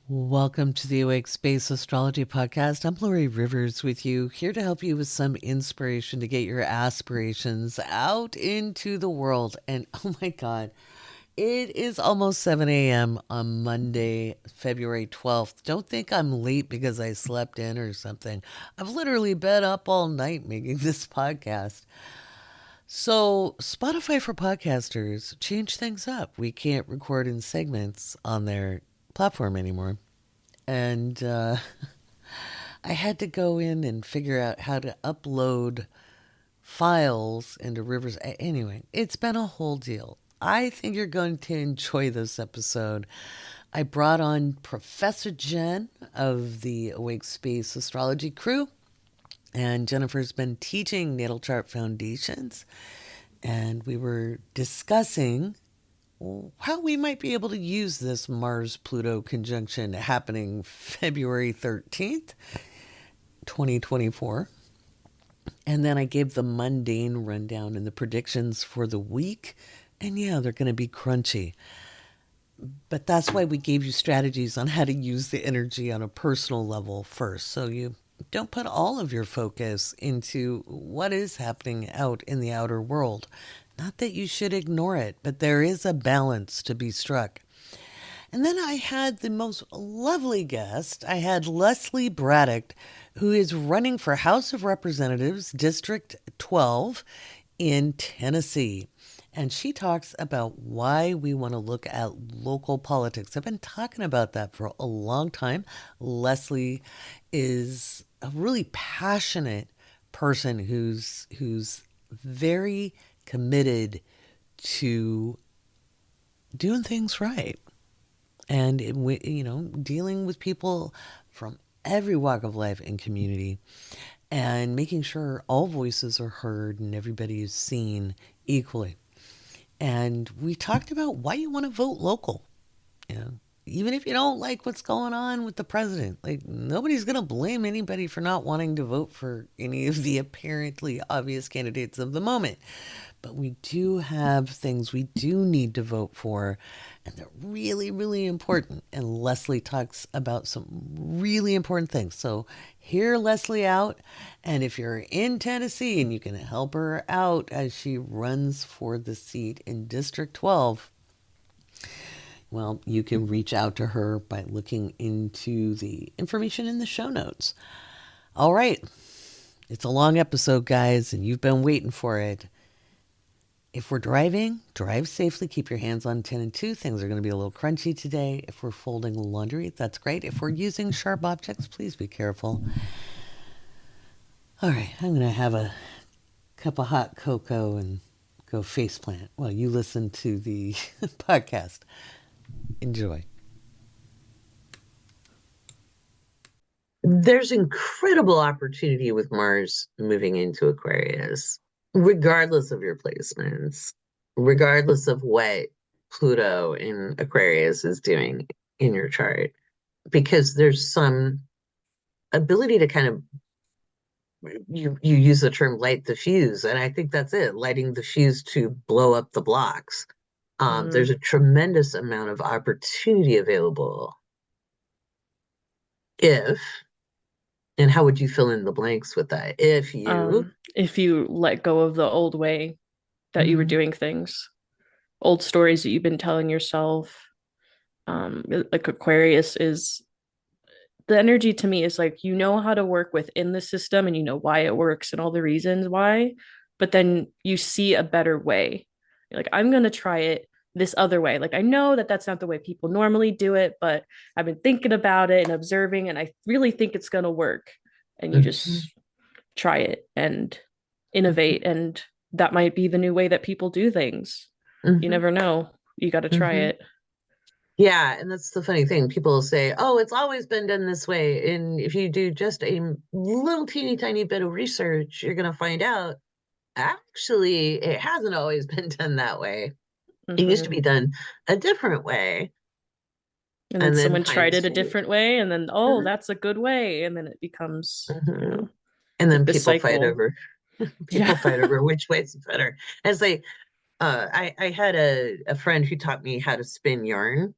Welcome to the Awake Space Astrology Podcast. I'm Laurie Rivers with you, here to help you with some inspiration to get your aspirations out into the world. And oh my God, it is almost 7 a.m. on Monday, February 12th. Don't think I'm late because I slept in or something. I've literally been up all night making this podcast. So, Spotify for podcasters changed things up. We can't record in segments on their platform anymore. And I had to go in and figure out how to upload files into Rivers. Anyway, it's been a whole deal. I think you're going to enjoy this episode. I brought on Professor Jen of the Awake Space Astrology crew, and Jennifer's been teaching natal chart foundations, and we were discussing how we might be able to use this Mars-Pluto conjunction happening February 13th, 2024. And then I gave the mundane rundown and the predictions for the week. And yeah, they're going to be crunchy. But that's why we gave you strategies on how to use the energy on a personal level first. So you don't put all of your focus into what is happening out in the outer world. Not that you should ignore it, but there is a balance to be struck. And then I had the most lovely guest. I had Leslie Braddock, who is running for House of Representatives, District 12 in Tennessee. And she talks about why we want to look at local politics. I've been talking about that for a long time. Leslie is a really passionate person who's very committed to doing things right and dealing with people from every walk of life and community and making sure all voices are heard and everybody is seen equally. And we talked about why you want to vote local. Even if you don't like what's going on with the president, like nobody's going to blame anybody for not wanting to vote for any of the apparently obvious candidates of the moment. But we do have things we do need to vote for, and they're really, really important. And Leslie talks about some really important things. So hear Leslie out. And if you're in Tennessee and you can help her out as she runs for the seat in District 12, well, you can reach out to her by looking into the information in the show notes. All right. It's a long episode, guys, and you've been waiting for it. If we're driving, drive safely. Keep your hands on 10 and 2. Things are going to be a little crunchy today. If we're folding laundry, that's great. If we're using sharp objects, please be careful. All right, I'm going to have a cup of hot cocoa and go faceplant while you listen to the podcast. Enjoy. There's incredible opportunity with Mars moving into Aquarius, regardless of your placements, regardless of what Pluto in Aquarius is doing in your chart, because there's some ability to kind of, you use the term light the fuse, and I think that's it, lighting the fuse to blow up the blocks. There's a tremendous amount of opportunity available and how would you fill in the blanks with that? If you let go of the old way that you were doing things, old stories that you've been telling yourself. Like Aquarius is, the energy to me is like, how to work within the system and you know why it works and all the reasons why, but then you see a better way. You're like, I'm going to try it this other way. Like, I know that that's not the way people normally do it, but I've been thinking about it and observing, and I really think it's going to work. And you just try it and innovate. And that might be the new way that people do things. You never know. You got to try it. Yeah, and that's the funny thing. People say, oh, it's always been done this way. And if you do just a little teeny tiny bit of research, you're going to find out, actually, it hasn't always been done that way. It used to be done a different way. And then someone tried it a different way, and then, that's a good way. And then it becomes, and then people fight over which way is better. As I had a friend who taught me how to spin yarn.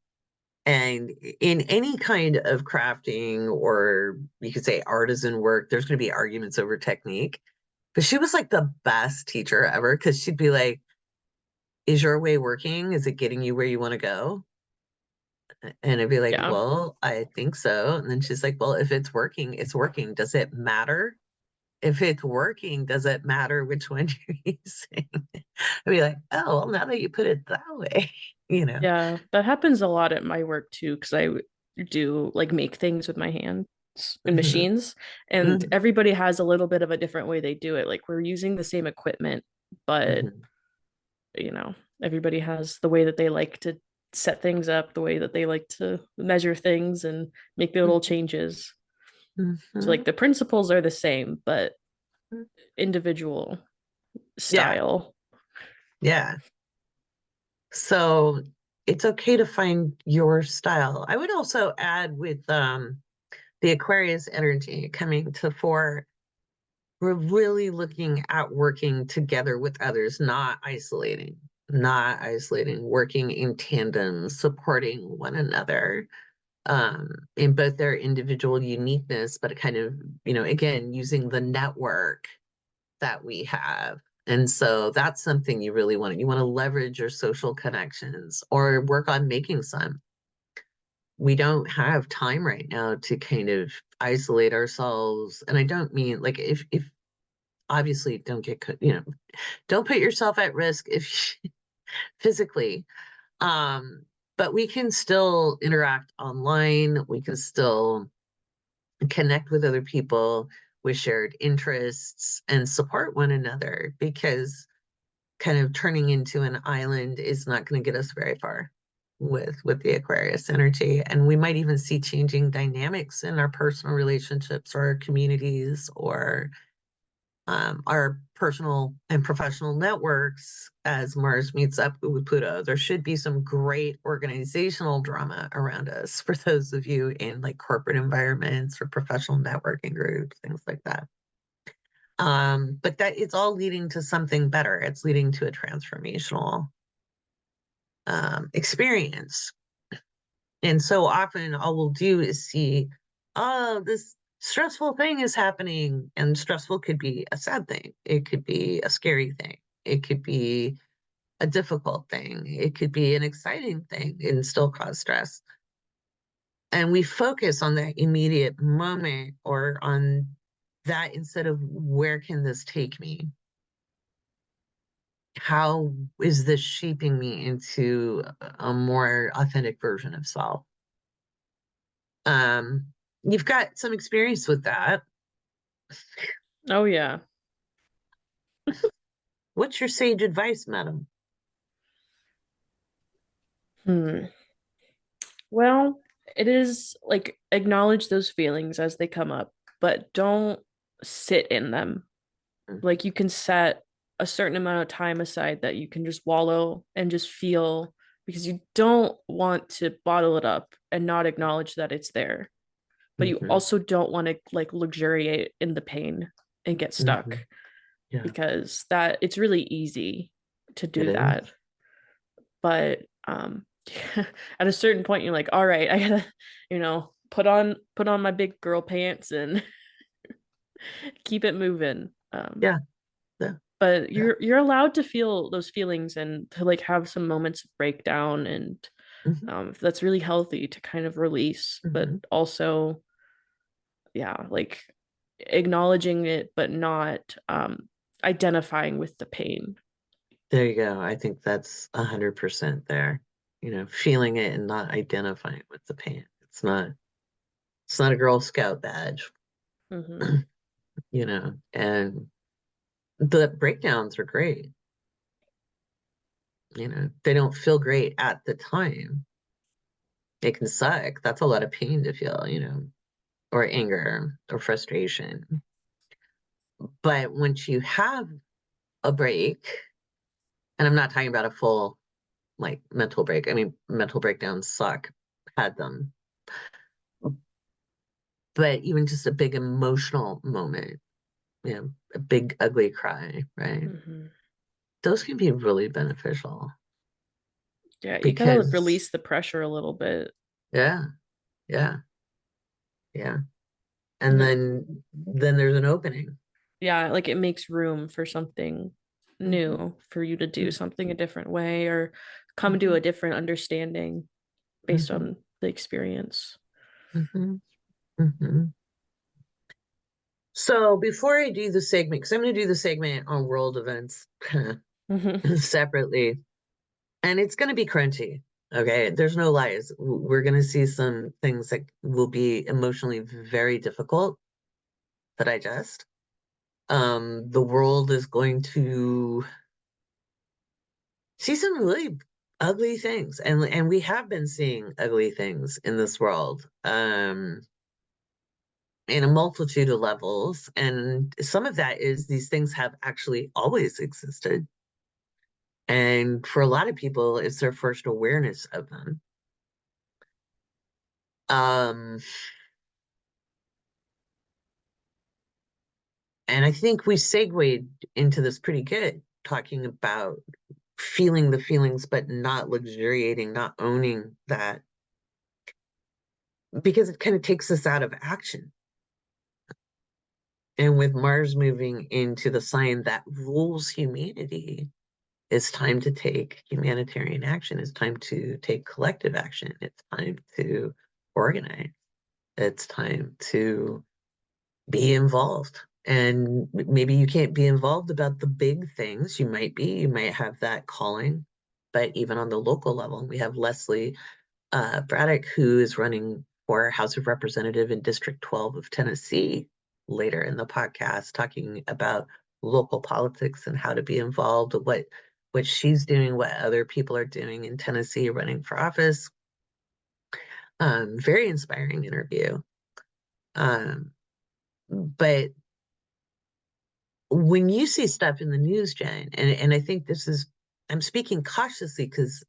And in any kind of crafting, or you could say artisan work, there's going to be arguments over technique. But she was like the best teacher ever, because she'd be like, is your way working? Is it getting you where you want to go? And I'd be like, Yeah. well, I think so. And then she's like, well, if it's working, it's working. Does it matter? If it's working, does it matter which one you're using? I'd be like, oh, well, now that you put it that way, you know. Yeah, that happens a lot at my work too, because I do like make things with my hands and Mhm, machines, and mhm, everybody has a little bit of a different way they do it. Like we're using the same equipment, but mhm, you know, everybody has the way that they like to set things up, the way that they like to measure things and make the little changes. So mhm. like the principles are the same, but individual Yeah, style. yeah. So it's okay to find your style. I would also add with the Aquarius energy coming to fore, we're really looking at working together with others, not isolating, working in tandem, supporting one another in both their individual uniqueness, but kind of, again, using the network that we have. And so that's something you really want. You want to leverage your social connections or work on making some. We don't have time right now to kind of isolate ourselves. And I don't mean like if obviously don't get, don't put yourself at risk if physically. Um, but we can still interact online. We can still connect with other people with shared interests and support one another, because kind of turning into an island is not going to get us very far with the Aquarius energy. And we might even see changing dynamics in our personal relationships or our communities, or our personal and professional networks as Mars meets up with Pluto. There should be some great organizational drama around us for those of you in like corporate environments or professional networking groups, things like that. But that it's all leading to something better. It's leading to a transformational experience. And so often all we'll do is see, oh, this stressful thing is happening. And stressful could be a sad thing. It could be a scary thing. It could be a difficult thing. It could be an exciting thing and still cause stress. And we focus on that immediate moment or on that instead of where can this take me? How is this shaping me into a more authentic version of self? Um, you've got some experience with that. Oh yeah. What's your sage advice, madam? Hmm. Well, it is like acknowledge those feelings as they come up, but don't sit in them. Like you can set a certain amount of time aside that you can just wallow and just feel, because you don't want to bottle it up and not acknowledge that it's there. But you Mm-hmm. also don't want to like luxuriate in the pain and get Mm-hmm. stuck, Yeah, because that it's really easy to it do is. that. But at a certain point you're like, all right, I gotta, put on my big girl pants and keep it moving. Yeah, yeah, But yeah. you're allowed to feel those feelings and to like have some moments of breakdown, and Mm-hmm. that's really healthy to kind of release, but Mm-hmm. also, yeah, like acknowledging it but not identifying with the pain. There you go. I think that's 100% there. Feeling it and not identifying with the pain. It's not a Girl Scout badge, Hmm. and the breakdowns are great. They don't feel great at the time. It can suck. That's a lot of pain to feel, or anger or frustration. But once you have a break, and I'm not talking about a full like mental break. I mean, mental breakdowns suck. Had them. But even just a big emotional moment, a big ugly cry, right? Hmm. Those can be really beneficial Yeah, you gotta because release the pressure a little bit. Yeah. Yeah. Yeah. And Yeah. then there's an opening. Yeah, like it makes room for something Mhm. new, for you to do Mhm. something a different way or come to Mhm. a different understanding based Mhm. on the experience. Mhm. Mhm. So before I do the segment, because I'm going to do the segment on world events Hmm. separately, and it's going to be crunchy. Okay, there's no lies. We're going to see some things that will be emotionally very difficult to digest. The world is going to see some really ugly things, and we have been seeing ugly things in this world. In a multitude of levels. And some of that is these things have actually always existed. And for a lot of people, it's their first awareness of them. Um, and I think we segued into this pretty good, talking about feeling the feelings, but not luxuriating, not owning that, because it kind of takes us out of action. And with Mars moving into the sign that rules humanity, it's time to take humanitarian action. It's time to take collective action. It's time to organize. It's time to be involved. And maybe you can't be involved about the big things. You might have that calling. But even on the local level, we have Leslie Braddock, who is running for House of Representative in District 12 of Tennessee later in the podcast, talking about local politics and how to be involved, what she's doing, what other people are doing in Tennessee running for office. Very inspiring interview. But when you see stuff in the news, Jen, and I think I'm speaking cautiously because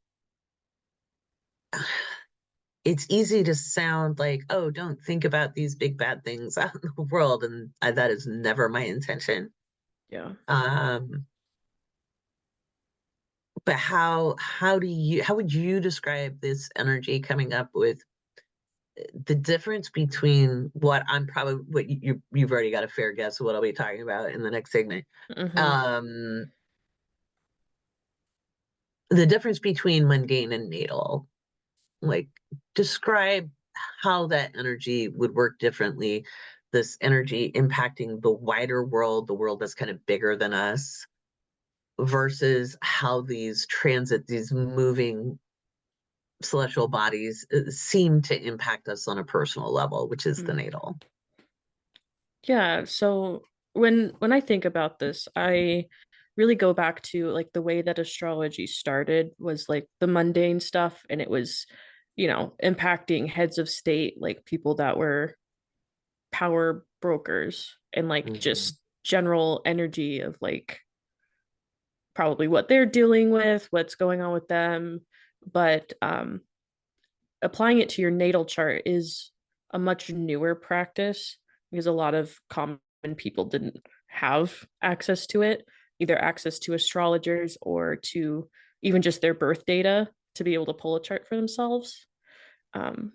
it's easy to sound like, oh, don't think about these big bad things out in the world, and that is never my intention. Yeah. But how would you describe this energy coming up with the difference between what you've already got a fair guess of what I'll be talking about in the next segment. Hmm. Um, the difference between mundane and natal, like describe how that energy would work differently, this energy impacting the wider world, the world that's kind of bigger than us, versus how these moving celestial bodies seem to impact us on a personal level, which is the natal. Yeah, so when I think about this, I really go back to like the way that astrology started was like the mundane stuff, and it was, impacting heads of state, like people that were power brokers, and like Mm-hmm. just general energy of like probably what they're dealing with, what's going on with them. But applying it to your natal chart is a much newer practice because a lot of common people didn't have access to it, either access to astrologers or to even just their birth data to be able to pull a chart for themselves. Um,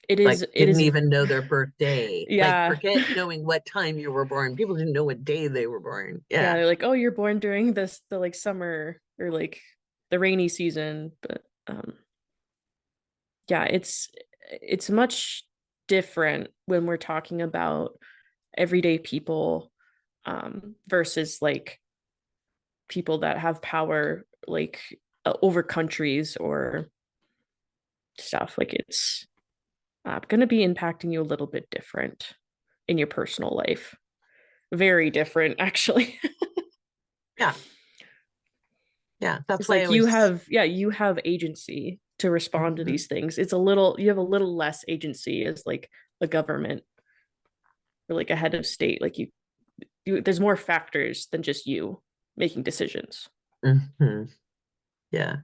it Like is it didn't is even know their birthday. Like yeah. forget knowing what time you were born. People didn't know what day they were born. Yeah, Yeah. they're like, oh, you're born during the like summer or like the rainy season. But yeah, it's much different when we're talking about everyday people versus like people that have power like over countries or stuff. Like it's going to be impacting you a little bit different in your personal life. Very different, actually. Yeah. Yeah. That's It's why I like you always have, yeah, you have agency to respond to Mhm. these things. You have a little less agency as like a government or like a head of state. Like there's more factors than just you making decisions. Mhm. Yeah.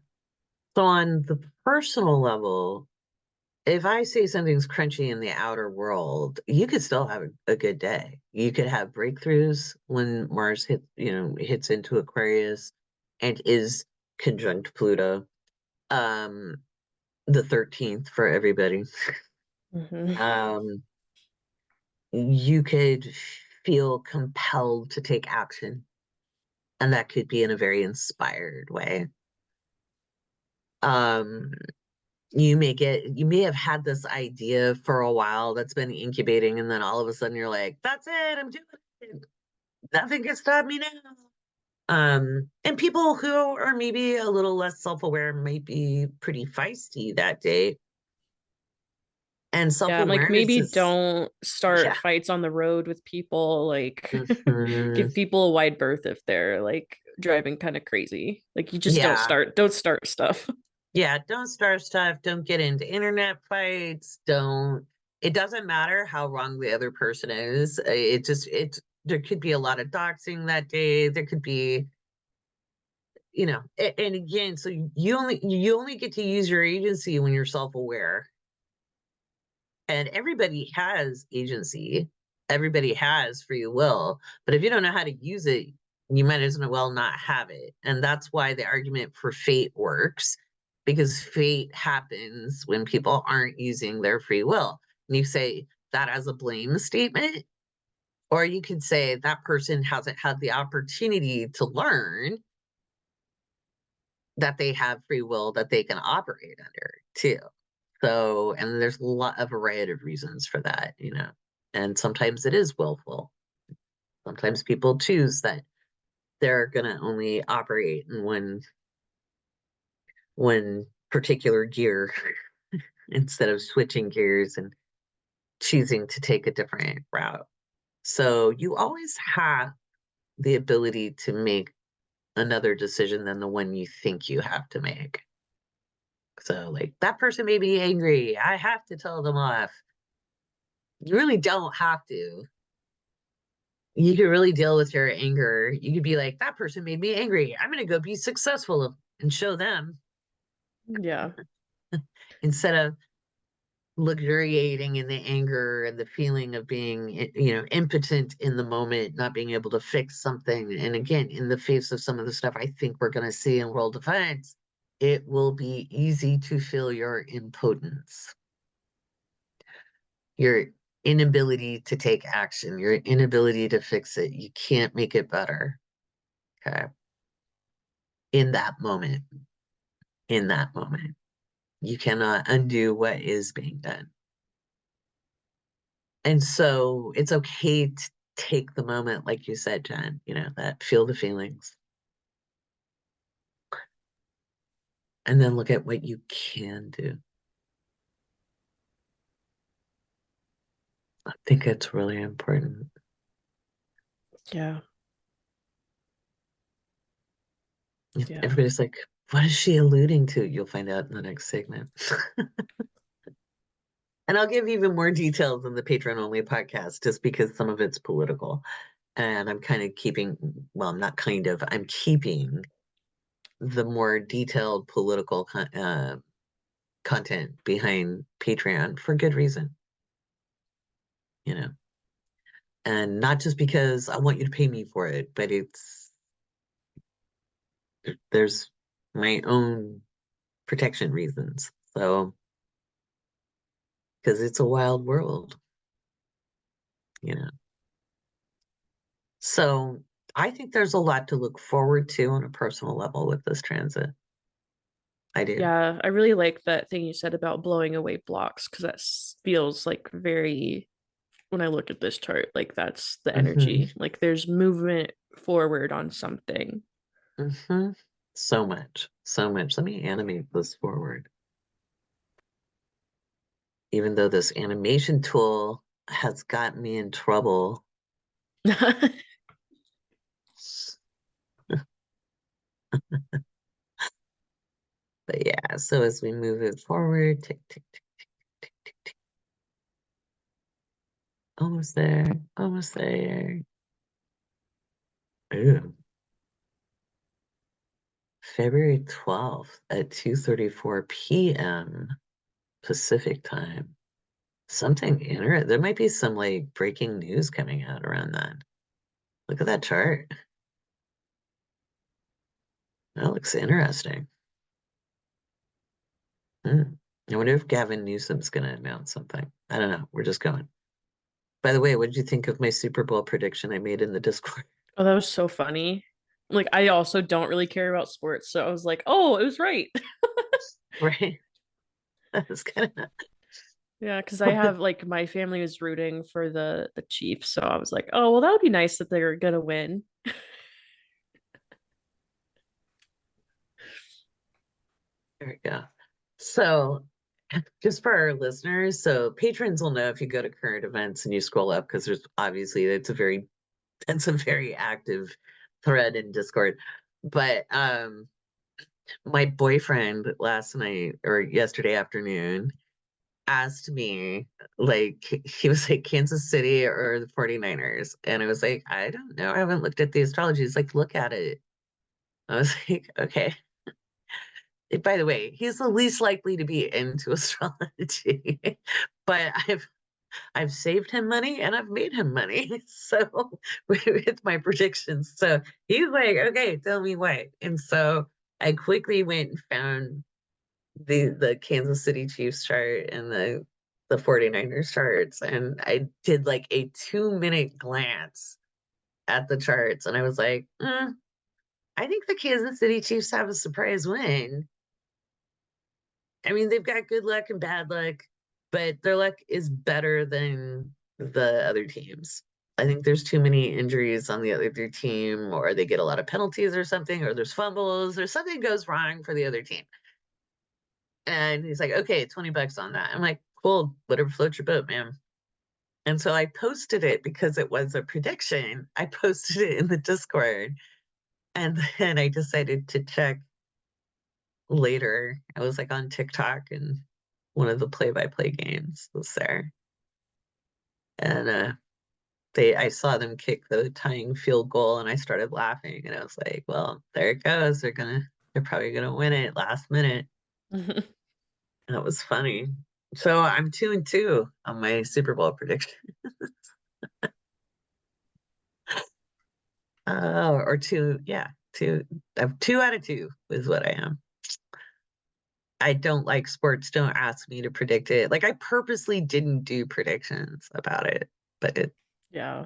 So on the personal level, if I say something's crunchy in the outer world, you could still have a good day. You could have breakthroughs when Mars hits into Aquarius and is conjunct Pluto. Um, the 13th for everybody. You could feel compelled to take action, and that could be in a very inspired way. You may have had this idea for a while that's been incubating, and then all of a sudden you're like, that's it, I'm doing it. Nothing can stop me now. And people who are maybe a little less self-aware might be pretty feisty that day. And Yeah, like self-awareness maybe is, don't start yeah. fights on the road with people. Like Mhm. give people a wide berth if they're like driving kind of crazy. Like you just Yeah. don't start stuff. Yeah, don't start stuff. Don't get into internet fights. It doesn't matter how wrong the other person is. There could be a lot of doxing that day. There could be, and again, so you only get to use your agency when you're self-aware. And everybody has agency. Everybody has free will. But if you don't know how to use it, you might as well not have it. And that's why the argument for fate works, because fate happens when people aren't using their free will. And you say that as a blame statement, or you could say that person hasn't had the opportunity to learn that they have free will that they can operate under too. So, and there's a variety of reasons for that, and sometimes it is willful. Sometimes people choose that they're going to only operate in one particular gear instead of switching gears and choosing to take a different route. So you always have the ability to make another decision than the one you think you have to make. So, like, that person may be angry. I have to tell them off. You really don't have to. You could really deal with your anger. You could be like, that person made me angry. I'm going to go be successful and show them Yeah. instead of luxuriating in the anger and the feeling of being, impotent in the moment, not being able to fix something. And again, in the face of some of the stuff I think we're going to see in World Defense, it will be easy to feel your impotence, your inability to take action, your inability to fix it. You can't make it better. Okay. In that moment, you cannot undo what is being done. And so it's okay to take the moment, like you said, Jen, that feel the feelings. And then look at what you can do. I think it's really important. Yeah. Yeah. Everybody's like, what is she alluding to? You'll find out in the next segment. And I'll give even more details in the Patreon only podcast, just because some of it's political. And I'm kind of I'm not kind of, I'm keeping the more detailed political content behind Patreon for good reason. And not just because I want you to pay me for it, but there's my own protection reasons. So, because it's a wild world, you know. So I think there's a lot to look forward to on a personal level with this transit. I do. Yeah, I really like that thing you said about blowing away blocks, because that feels like very, when I look at this chart, like that's the energy. Like there's movement forward on something. So much. Let me animate this forward. Even though this animation tool has got me in trouble. But yeah, so as we move it forward, tick, tick, tick, tick, tick, tick, tick. Almost there, almost there. Ooh. February 12th at 2:34 p.m. Pacific time. Something interesting. There might be some like breaking news coming out around that. Look at that chart. That looks interesting. I wonder if Gavin Newsom's going to announce something. I don't know. We're just going. By the way, what did you think of my Super Bowl prediction I made in the Discord? Oh, that was so funny. Like, I also don't really care about sports, so I was like, oh, it was right. Right? That was kind of. Yeah, because I have like my family was rooting for the Chiefs, so I was like, oh, well, that would be nice that they're gonna win. There we go. So, just for our listeners, so patrons will know if you go to current events and you scroll up because there's obviously that's a very active thread in Discord. But my boyfriend last night or yesterday afternoon asked me, like, he was like Kansas City or the 49ers. And I was like, I don't know. I haven't looked at the astrology. He's like, look at it. I was like, okay. By the way, he's the least likely to be into astrology, but I've saved him money and I've made him money. So with my predictions. So he's like, okay, tell me what. And so I quickly went and found the Kansas City Chiefs chart and the 49ers charts. And I did like a 2-minute glance at the charts. And I was like, I think the Kansas City Chiefs have a surprise win. I mean, they've got good luck and bad luck, but their luck is better than the other teams. I think there's too many injuries on the other team, or they get a lot of penalties or something, or there's fumbles, or something goes wrong for the other team. And he's like, okay, $20 on that. I'm like, cool, whatever floats your boat, man. And so I posted it because it was a prediction. I posted it in the Discord. And then I decided to check later. I was like on TikTok and one of the play-by-play games was there. And I saw them kick the tying field goal and I started laughing and I was like, well, there it goes. They're probably gonna win it last minute. That was funny. So I'm 2-2 on my Super Bowl prediction. Or two, yeah, two. I'm 2 out of 2 is what I am. I don't like sports. Don't ask me to predict it. Like I purposely didn't do predictions about it, but Yeah.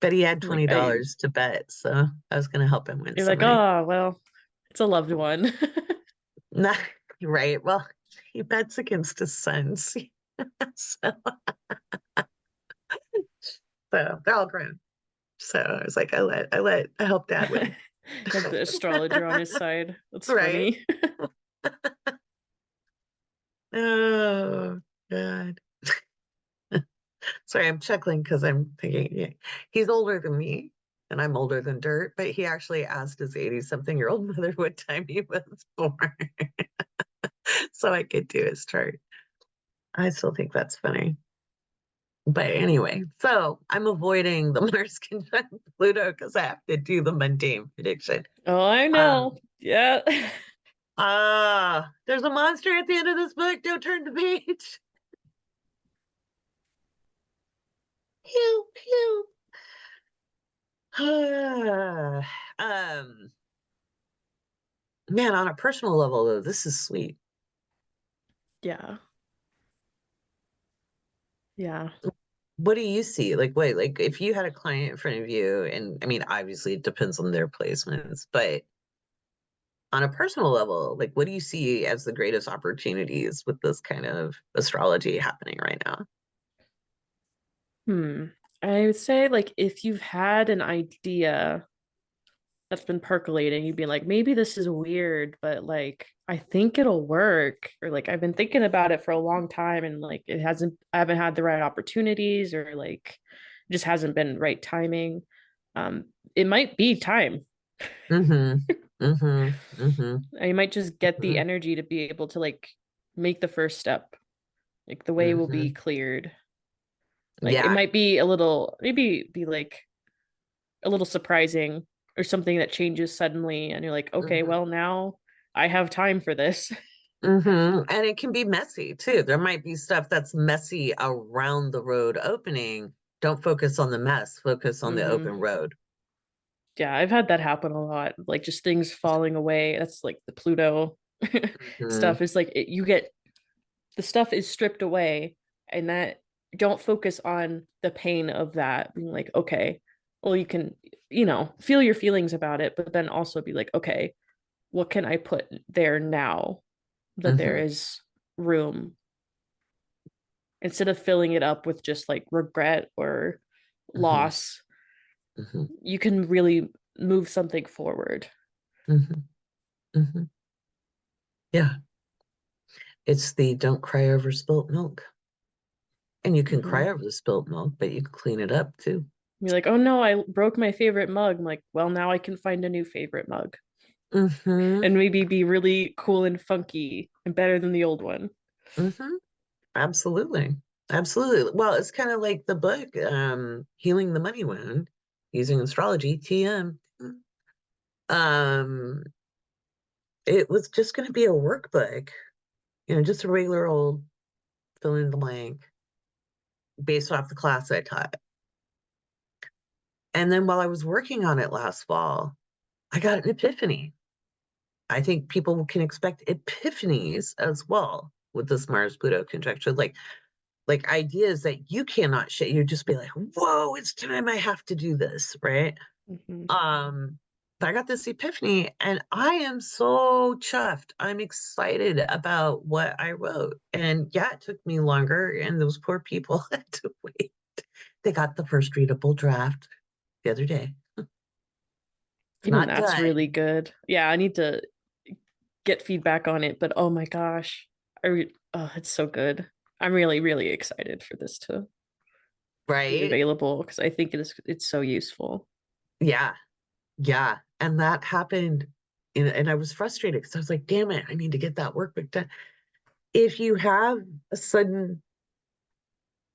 he had Like I $20 to bet, so I was gonna help him win you're some like, money. oh well, it's a loved one. Not right. Well, he bets against his sons. so, so they're all grown. So I was like, I helped dad win. Have the astrologer on his side. That's Right. funny. Oh God. Sorry, I'm chuckling because I'm thinking he's older than me and I'm older than dirt, but he actually asked his 80-something-year-old mother what time he was born. So I could do his chart. I still think that's funny. But anyway, so I'm avoiding the Mars conjunct Pluto because I have to do the mundane prediction. Oh, I know. Yeah. There's a monster at the end of this book. Don't turn the page. Pew, pew. Man, on a personal level, though, this is sweet. Yeah. Yeah. What do you see? Like, wait, like if you had a client in front of you, and I mean, obviously it depends on their placements, but on a personal level, like what do you see as the greatest opportunities with this kind of astrology happening right now? I would say like if you've had an idea that's been percolating, you'd be like, maybe this is weird, but like I think it'll work. Or like I've been thinking about it for a long time and like I haven't had the right opportunities or like it just hasn't been right timing. It might be time. Mm-hmm. Mm-hmm. Mm-hmm. I might just get the Mm-hmm. energy to be able to like make the first step. Like the way will be Mm-hmm. cleared. Like it Yeah. might be maybe be like a little surprising or something that changes suddenly and you're like, okay, Mm-hmm. well now I have time for this. Mm-hmm. And it can be messy too. There might be stuff that's messy around the road opening. Don't focus on the mess, focus on the Hmm. open road. Yeah, I've had that happen a lot. Like just things falling away. That's like the Pluto Mm-hmm. stuff. It's like you get the stuff is stripped away, and that don't focus on the pain of that being like, okay, well, you can, feel your feelings about it, but then also be like, okay, what can I put there now that there is room, instead of filling it up with just like regret or loss. You can really move something forward. Yeah. It's the don't cry over spilt milk. And you can cry over the spilt milk, but you can clean it up too. You're like, oh no, I broke my favorite mug. I'm like, well, now I can find a new favorite mug. And maybe be really cool and funky and better than the old one. Absolutely. Absolutely. Well, it's kind of like the book, Healing the Money Wound, using astrology, TM. It was just going to be a workbook, just a regular old fill in the blank based off the class I taught. And then while I was working on it last fall, I got an epiphany. I think people can expect epiphanies as well with this Mars-Pluto conjunction, like ideas that you cannot share. You just be like, whoa, it's time I have to do this, right? But I got this epiphany and I am so chuffed. I'm excited about what I wrote. And yeah, it took me longer, and those poor people had to wait. They got the first readable draft the other day. Even that's really good. Yeah, I need to get feedback on it, but oh my gosh, it's so good. I'm really, really excited for this to be available, because I think it's so useful. Yeah. And that happened, and I was frustrated because I was like, damn it, I need to get that workbook done. If you have a sudden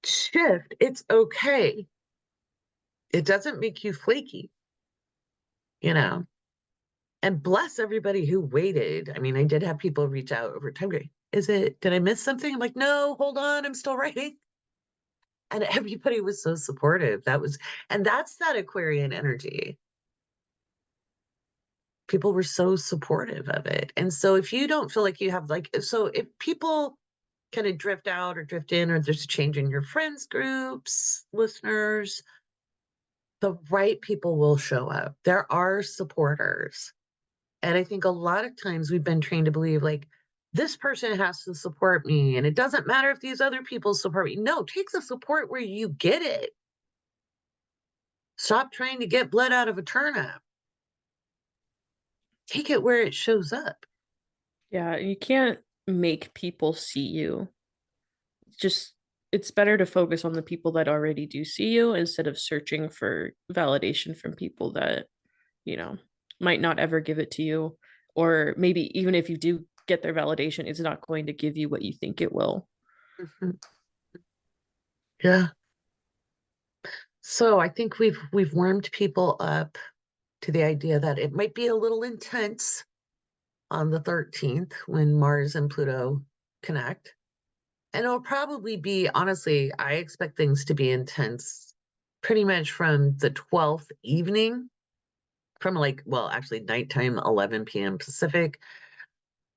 shift, it's okay. It doesn't make you flaky, and bless everybody who waited. I mean, I did have people reach out over time going, did I miss something? I'm like, no, hold on, I'm still writing. And everybody was so supportive. And that's that Aquarian energy. People were so supportive of it. And so if you don't feel like you have so if people kind of drift out or drift in, or there's a change in your friends groups, listeners, the right people will show up. There are supporters. And I think a lot of times we've been trained to believe like, this person has to support me, and it doesn't matter if these other people support me. No, take the support where you get it. Stop trying to get blood out of a turnip. Take it where it shows up. Yeah, you can't make people see you. It's better to focus on the people that already do see you, instead of searching for validation from people that, might not ever give it to you. Or maybe even if you do get their validation, it's not going to give you what you think it will. Yeah. So I think we've warmed people up to the idea that it might be a little intense on the 13th when Mars and Pluto connect. And it'll probably be, honestly, I expect things to be intense pretty much from the 12th evening, from actually nighttime, 11 p.m. Pacific,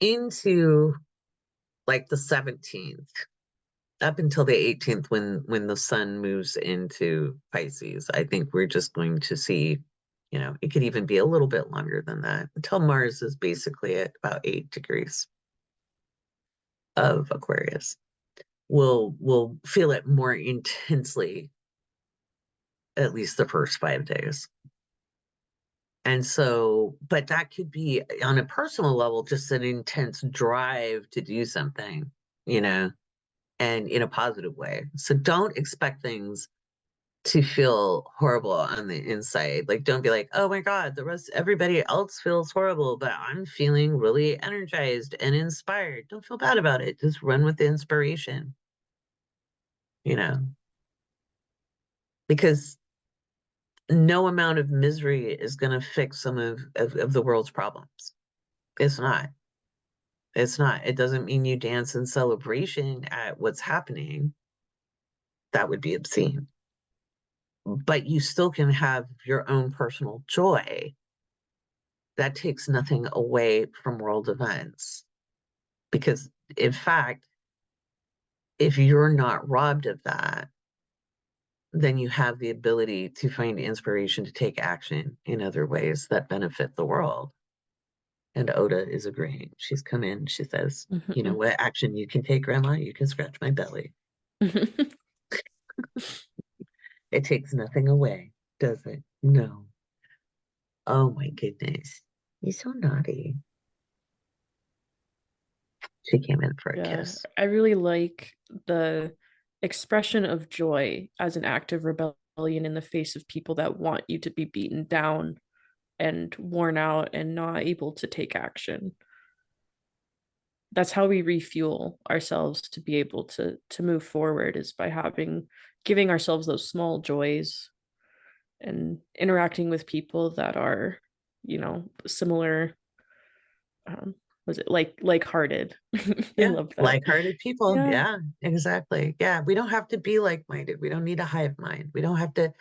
into like the 17th, up until the 18th when the sun moves into Pisces. I think we're just going to see, it could even be a little bit longer than that, until Mars is basically at about 8 degrees of Aquarius. We'll feel it more intensely, at least the first 5 days. And so, but that could be on a personal level, just an intense drive to do something, and in a positive way. So don't expect things to feel horrible on the inside. Like, don't be like, oh my God, everybody else feels horrible, but I'm feeling really energized and inspired. Don't feel bad about it. Just run with the inspiration, because no amount of misery is going to fix some of the world's problems. It's not. It's not. It doesn't mean you dance in celebration at what's happening. That would be obscene. But you still can have your own personal joy. That takes nothing away from world events. Because, in fact, if you're not robbed of that, then you have the ability to find inspiration to take action in other ways that benefit the world. And Oda is agreeing. She's come in. She says, you know what action you can take, Grandma? You can scratch my belly. It takes nothing away, does it? No. Oh my goodness. You're so naughty. She came in for a kiss. I really like the expression of joy as an act of rebellion in the face of people that want you to be beaten down and worn out and not able to take action. That's how we refuel ourselves to be able to move forward, is by giving ourselves those small joys and interacting with people that are, similar, was it like-hearted. I love that. Like-hearted people. Yeah, exactly. Yeah, we don't have to be like-minded. We don't need a hive mind. We don't have to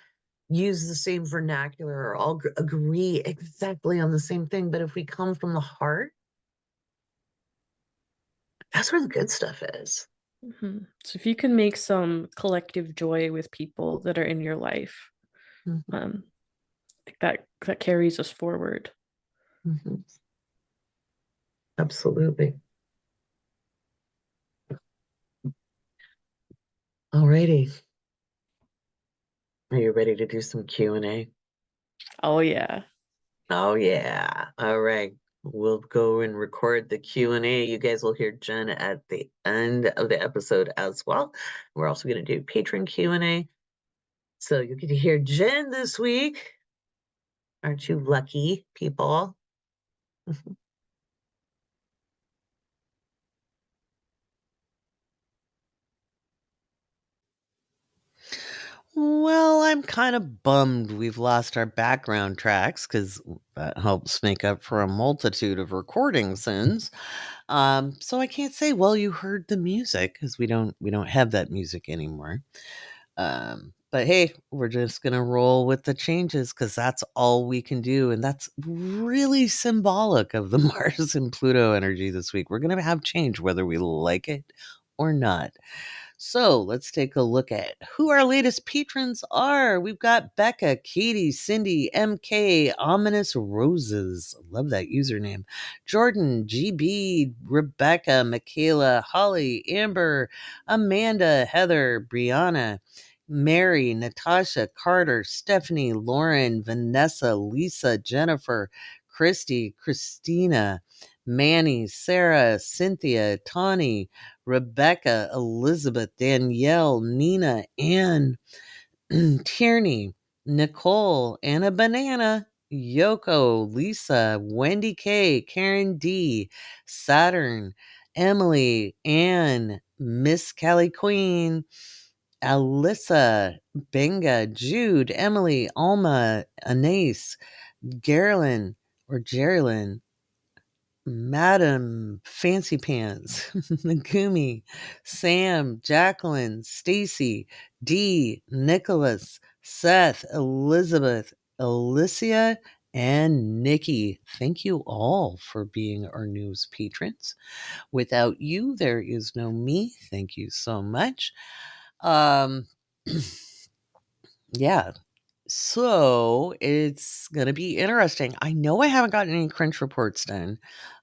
use the same vernacular or all agree exactly on the same thing. But if we come from the heart, that's where the good stuff is. So if you can make some collective joy with people that are in your life, that carries us forward. Absolutely. Alrighty. Are you ready to do some Q&A? Oh yeah. Oh yeah. All right. We'll go and record the Q&A. You guys will hear Jen at the end of the episode as well. We're also going to do patron Q&A. So you get to hear Jen this week. Aren't you lucky, people? Well, I'm kind of bummed we've lost our background tracks because that helps make up for a multitude of recording sins. So I can't say, well, you heard the music because we don't have that music anymore. But hey, we're just gonna roll with the changes because that's all we can do, and that's really symbolic of the Mars and Pluto energy this week. We're gonna have change whether we like it or not. So let's take a look at who our latest patrons are. We've got Becca, Katie, Cindy, MK, Ominous Roses. Love that username. Jordan, GB, Rebecca, Michaela, Holly, Amber, Amanda, Heather, Brianna, Mary, Natasha, Carter, Stephanie, Lauren, Vanessa, Lisa, Jennifer, Christy, Christina, Manny, Sarah, Cynthia, Tawny, Rebecca, Elizabeth, Danielle, Nina, Ann, Tierney, Nicole, Anna Banana, Yoko, Lisa, Wendy K, Karen D, Saturn, Emily, Ann, Miss Kelly Queen, Alyssa, Benga, Jude, Emily, Alma, Anais, Geraldine, or Geraldine, Madam Fancy Pants, Megumi, Sam, Jacqueline, Stacy, Dee, Nicholas, Seth, Elizabeth, Alicia, and Nikki. Thank you all for being our newest patrons. Without you, there is no me. Thank you so much. Um, yeah. So it's gonna be interesting. I know I haven't gotten any crunch reports done.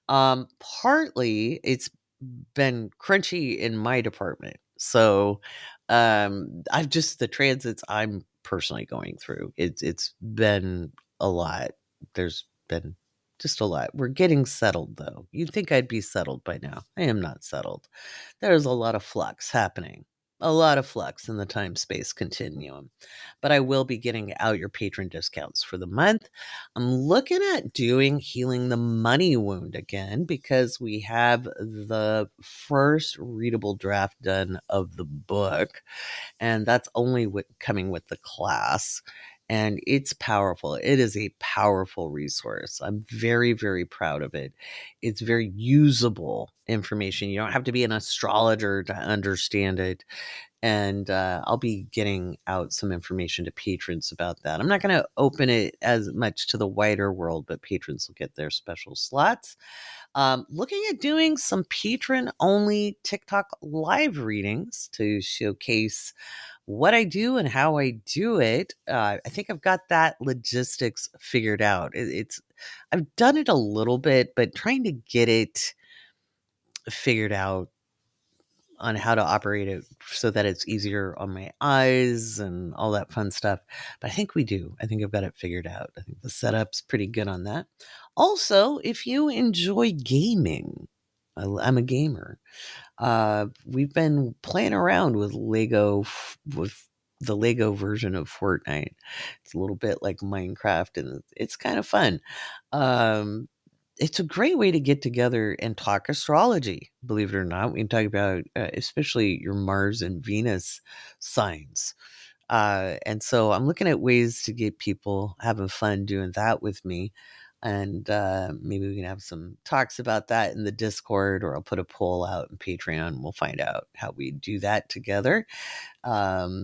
Partly it's been crunchy in my department. So I've just the transits I'm personally going through. It's been a lot. There's been just a lot. We're getting settled though. You'd think I'd be settled by now. I am not settled. There's a lot of flux happening. A lot of flux in the time space continuum. But I will be getting out your patron discounts for the month. I'm looking at doing Healing the Money Wound again because we have the first readable draft done of the book, and that's only coming with the class. And it's powerful. It is a powerful resource. I'm very, very proud of it. It's very usable information. You don't have to be an astrologer to understand it. And I'll be getting out some information to patrons about that. I'm not going to open it as much to the wider world, but patrons will get their special slots. Looking at doing some patron-only TikTok live readings to showcase what I do and how I do it. I think I've got that logistics figured out. I've done it a little bit, but trying to get it figured out on how to operate it so that it's easier on my eyes and all that fun stuff. But I think we do. I think I've got it figured out. I think the setup's pretty good on that. Also, if you enjoy gaming, I'm a gamer. We've been playing around with with the Lego version of Fortnite. It's a little bit like Minecraft, and it's kind of fun. It's a great way to get together and talk astrology, believe it or not. We can talk about especially your Mars and Venus signs. And so I'm looking at ways to get people having fun doing that with me. And maybe we can have some talks about that in the Discord, or I'll put a poll out in Patreon. And we'll find out how we do that together. Yeah,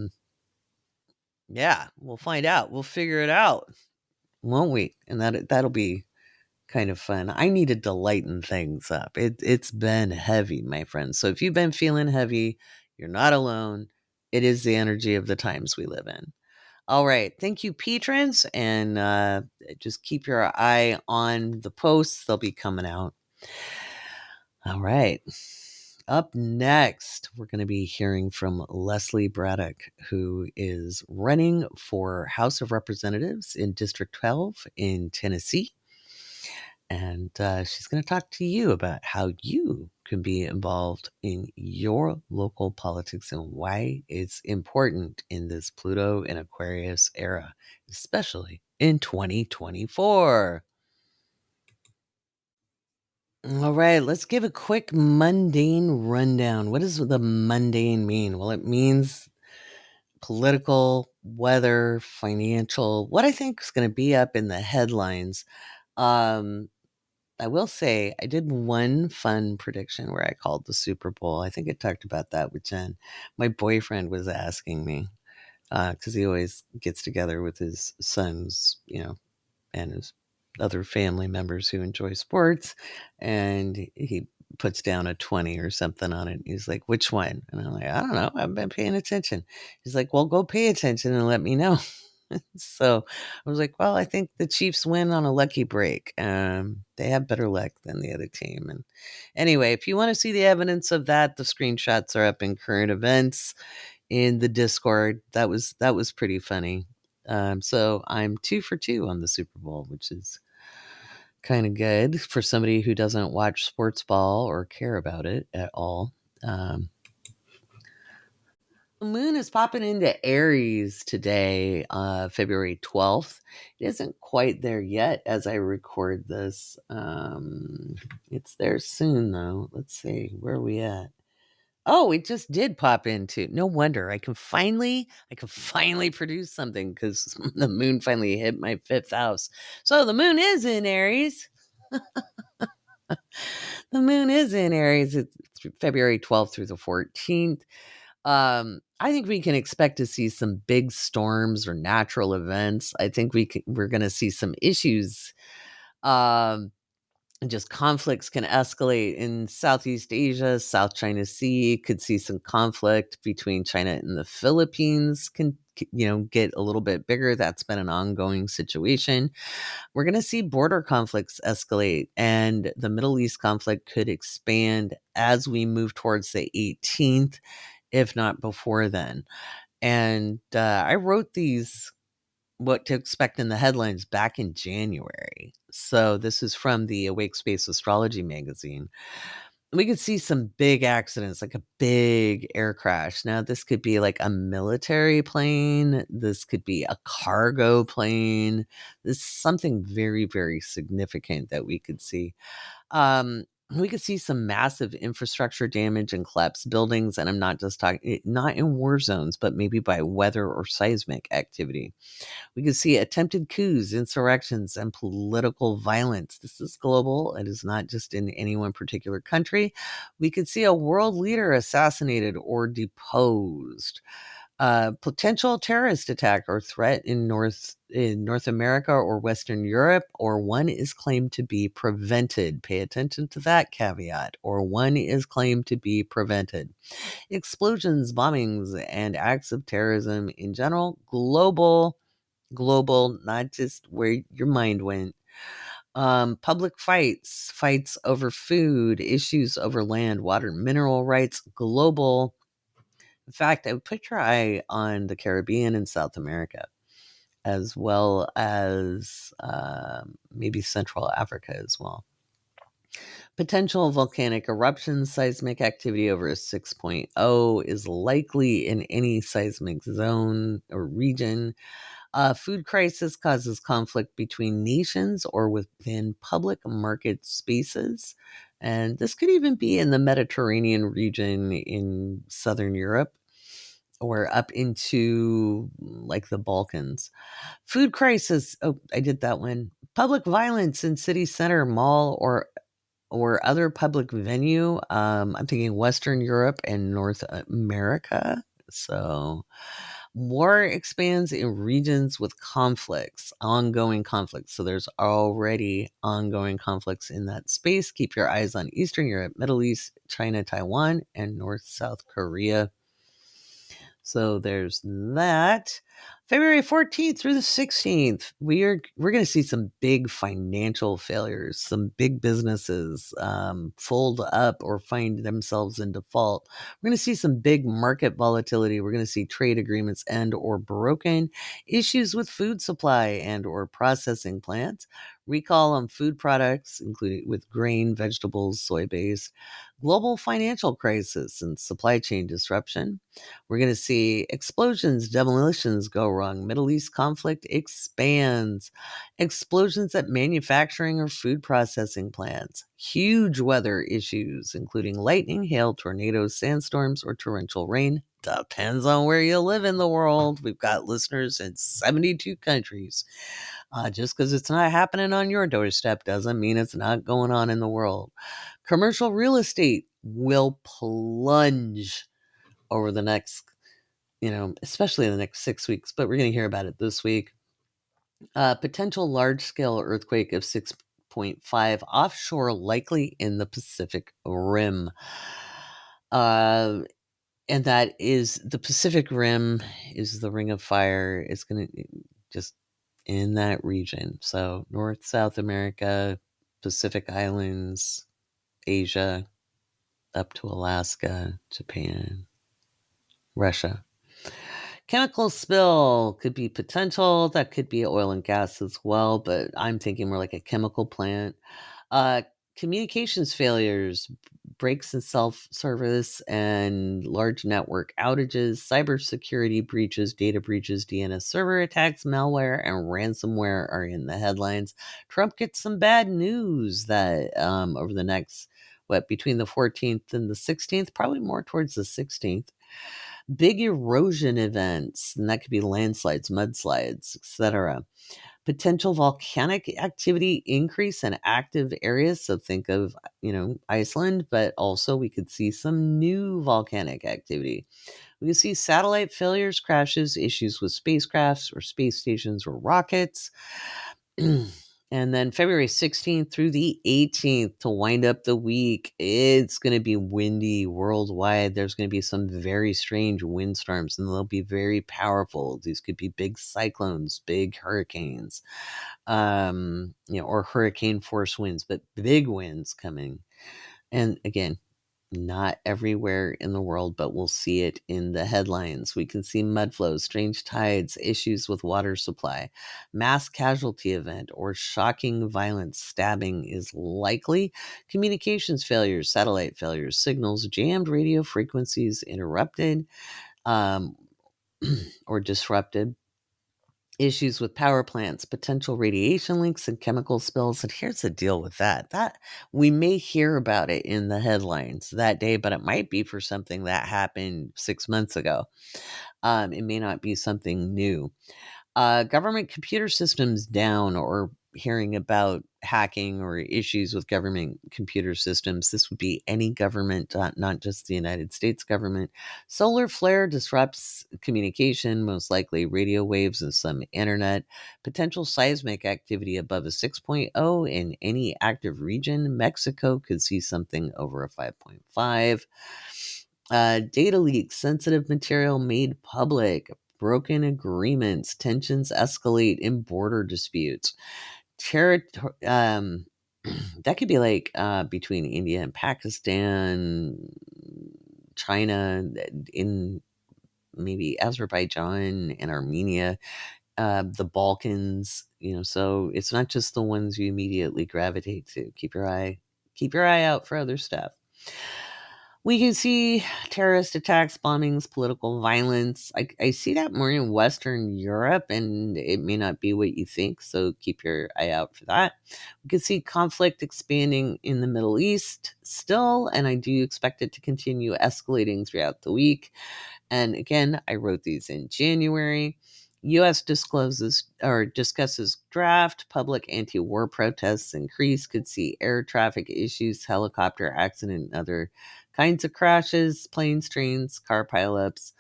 we'll find out. We'll figure it out, won't we? And that'll be kind of fun. I needed to lighten things up. It's been heavy, my friends. So if you've been feeling heavy, you're not alone. It is the energy of the times we live in. All right. Thank you, patrons. And just keep your eye on the posts. They'll be coming out. All right. Up next, we're going to be hearing from Leslie Braddock, who is running for House of Representatives in District 12 in Tennessee. And she's going to talk to you about how you can be involved in your local politics and why it's important in this Pluto and Aquarius era, especially in 2024. All right, let's give a quick mundane rundown. What does the mundane mean? Well, it means political, weather, financial, what I think is going to be up in the headlines. I will say I did one fun prediction where I called the Super Bowl. I think I talked about that with Jen. My boyfriend was asking me because he always gets together with his sons, and his other family members who enjoy sports, and he puts down a 20 or something on it. He's like, which one? And I'm like, I don't know. I've been paying attention. He's like, well, go pay attention and let me know. So I was like, well, I think the Chiefs win on a lucky break. They have better luck than the other team. And anyway, if you want to see the evidence of that, the screenshots are up in current events in the Discord. That was pretty funny. So I'm 2 for 2 on the Super Bowl, which is kind of good for somebody who doesn't watch sports ball or care about it at all. The moon is popping into Aries today, February 12th. It isn't quite there yet as I record this. It's there soon, though. Let's see. Where are we at? Oh, it just did pop into. No wonder. I can finally produce something because the moon finally hit my 5th house. So the moon is in Aries. The moon is in Aries. It's February 12th through the 14th. I think we can expect to see some big storms or natural events. I think we're going to see some issues. Just conflicts can escalate in Southeast Asia, South China Sea. Could see some conflict between China and the Philippines can get a little bit bigger. That's been an ongoing situation. We're going to see border conflicts escalate, and the Middle East conflict could expand as we move towards the 18th, if not before then. And I wrote these what to expect in the headlines back in January. So this is from the Awake Space Astrology magazine. We could see some big accidents, like a big air crash. Now, this could be like a military plane. This could be a cargo plane. This is something very, very significant that we could see. We could see some massive infrastructure damage and collapsed buildings. And I'm not just talking, not in war zones, but maybe by weather or seismic activity. We could see attempted coups, insurrections, and political violence. This is global. It is not just in any one particular country. We could see a world leader assassinated or deposed. Potential terrorist attack or threat in North America or Western Europe, or one is claimed to be prevented. Pay attention to that caveat. Or one is claimed to be prevented. Explosions, bombings, and acts of terrorism in general. Global, not just where your mind went. Public fights over food, issues over land, water, mineral rights. Global. In fact, I would put your eye on the Caribbean and South America, as well as maybe Central Africa as well. Potential volcanic eruptions, seismic activity over a 6.0 is likely in any seismic zone or region. Food crisis causes conflict between nations or within public market spaces. And this could even be in the Mediterranean region in Southern Europe, or up into like the Balkans. Food crisis. Oh, I did that one. Public violence in city center, mall, or other public venue. I'm thinking Western Europe and North America. So war expands in regions with conflicts, ongoing conflicts. So there's already ongoing conflicts in that space. Keep your eyes on Eastern Europe, Middle East, China, Taiwan, and South Korea. So there's that. February 14th through the 16th, we're going to see some big financial failures, some big businesses fold up or find themselves in default. We're going to see some big market volatility. We're going to see trade agreements end or broken, issues with food supply and or processing plants, recall on food products, including with grain, vegetables, soy-based, global financial crisis and supply chain disruption. We're going to see explosions, demolitions go wrong. Middle East conflict expands. Explosions at manufacturing or food processing plants. Huge weather issues, including lightning, hail, tornadoes, sandstorms, or torrential rain. Depends on where you live in the world. We've got listeners in 72 countries. Just because it's not happening on your doorstep doesn't mean it's not going on in the world. Commercial real estate will plunge over the next, especially in the next 6 weeks, but we're going to hear about it this week. Potential large-scale earthquake of 6.5 offshore, likely in the Pacific Rim. And that is the Pacific Rim is the Ring of Fire. It's going to just in that region. So North, South America, Pacific Islands, Asia, up to Alaska, Japan, Russia. Chemical spill could be potential. That could be oil and gas as well, but I'm thinking more like a chemical plant. Communications failures, breaks in self-service and large network outages, cybersecurity breaches, data breaches, DNS server attacks, malware, and ransomware are in the headlines. Trump gets some bad news that over the next, between the 14th and the 16th, probably more towards the 16th. Big erosion events, and that could be landslides, mudslides, etc. Potential volcanic activity increase in active areas. So think of, Iceland, but also we could see some new volcanic activity. We could see satellite failures, crashes, issues with spacecrafts or space stations or rockets. And then February 16th through the 18th to wind up the week, it's going to be windy worldwide. There's going to be some very strange windstorms, and they'll be very powerful. These could be big cyclones, big hurricanes, or hurricane force winds, but big winds coming. And again, not everywhere in the world, but we'll see it in the headlines. We can see mud flows, strange tides, issues with water supply, mass casualty event, or shocking violence. Stabbing is likely. Communications failures, satellite failures, signals jammed, radio frequencies interrupted or disrupted. issues with power plants, potential radiation leaks and chemical spills. And here's the deal with that we may hear about it in the headlines that day, but it might be for something that happened 6 months ago. It may not be something new. Government computer systems down, or hearing about hacking or issues with government computer systems. This would be any government, not just the United States government. Solar flare disrupts communication, most likely radio waves and some internet. Potential seismic activity above a 6.0 in any active region. Mexico could see something over a 5.5. Data leaks, sensitive material made public, broken agreements, tensions escalate in border disputes. That could be like between India and Pakistan, China, in maybe Azerbaijan and Armenia, the Balkans. So it's not just the ones you immediately gravitate to. Keep your eye out for other stuff. We can see terrorist attacks, bombings, political violence. I see that more in Western Europe, and it may not be what you think, so keep your eye out for that. We can see conflict expanding in the Middle East still, and I do expect it to continue escalating throughout the week. And again, I wrote these in January. U.S. discusses draft. Public anti-war protests increase. Could see air traffic issues, helicopter accident, and other kinds of crashes, planes, trains, car pileups.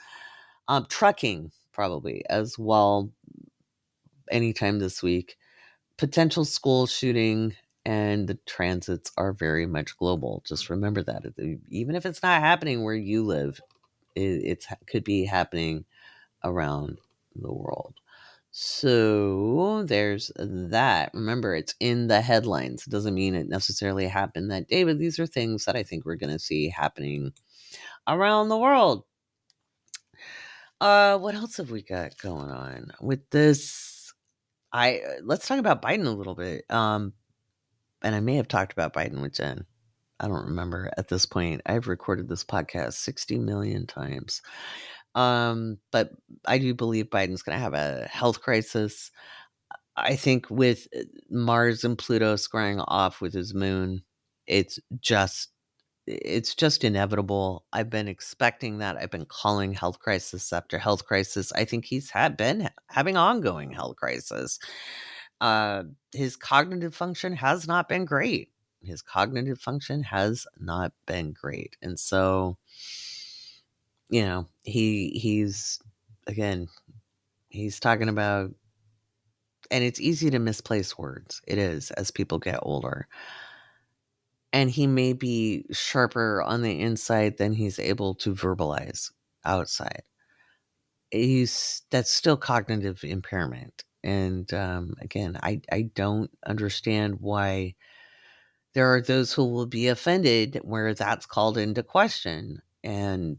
Trucking probably as well anytime this week. Potential school shooting, and the transits are very much global. Just remember that. Even if it's not happening where you live, it could be happening around the world. So there's that. Remember, it's in the headlines. It doesn't mean it necessarily happened that day, but these are things that I think we're going to see happening around the world. What else have we got going on with this? Let's talk about Biden a little bit. And I may have talked about Biden with Jen. I don't remember at this point. I've recorded this podcast 60 million times. But I do believe Biden's going to have a health crisis. I think with Mars and Pluto squaring off with his moon, it's just inevitable. I've been expecting that. I've been calling health crisis after health crisis. I think he's been having ongoing health crisis. His cognitive function has not been great. And so, he's talking about, and it's easy to misplace words. It is, as people get older. And he may be sharper on the inside than he's able to verbalize outside. That's still cognitive impairment. And again, I don't understand why there are those who will be offended where that's called into question. And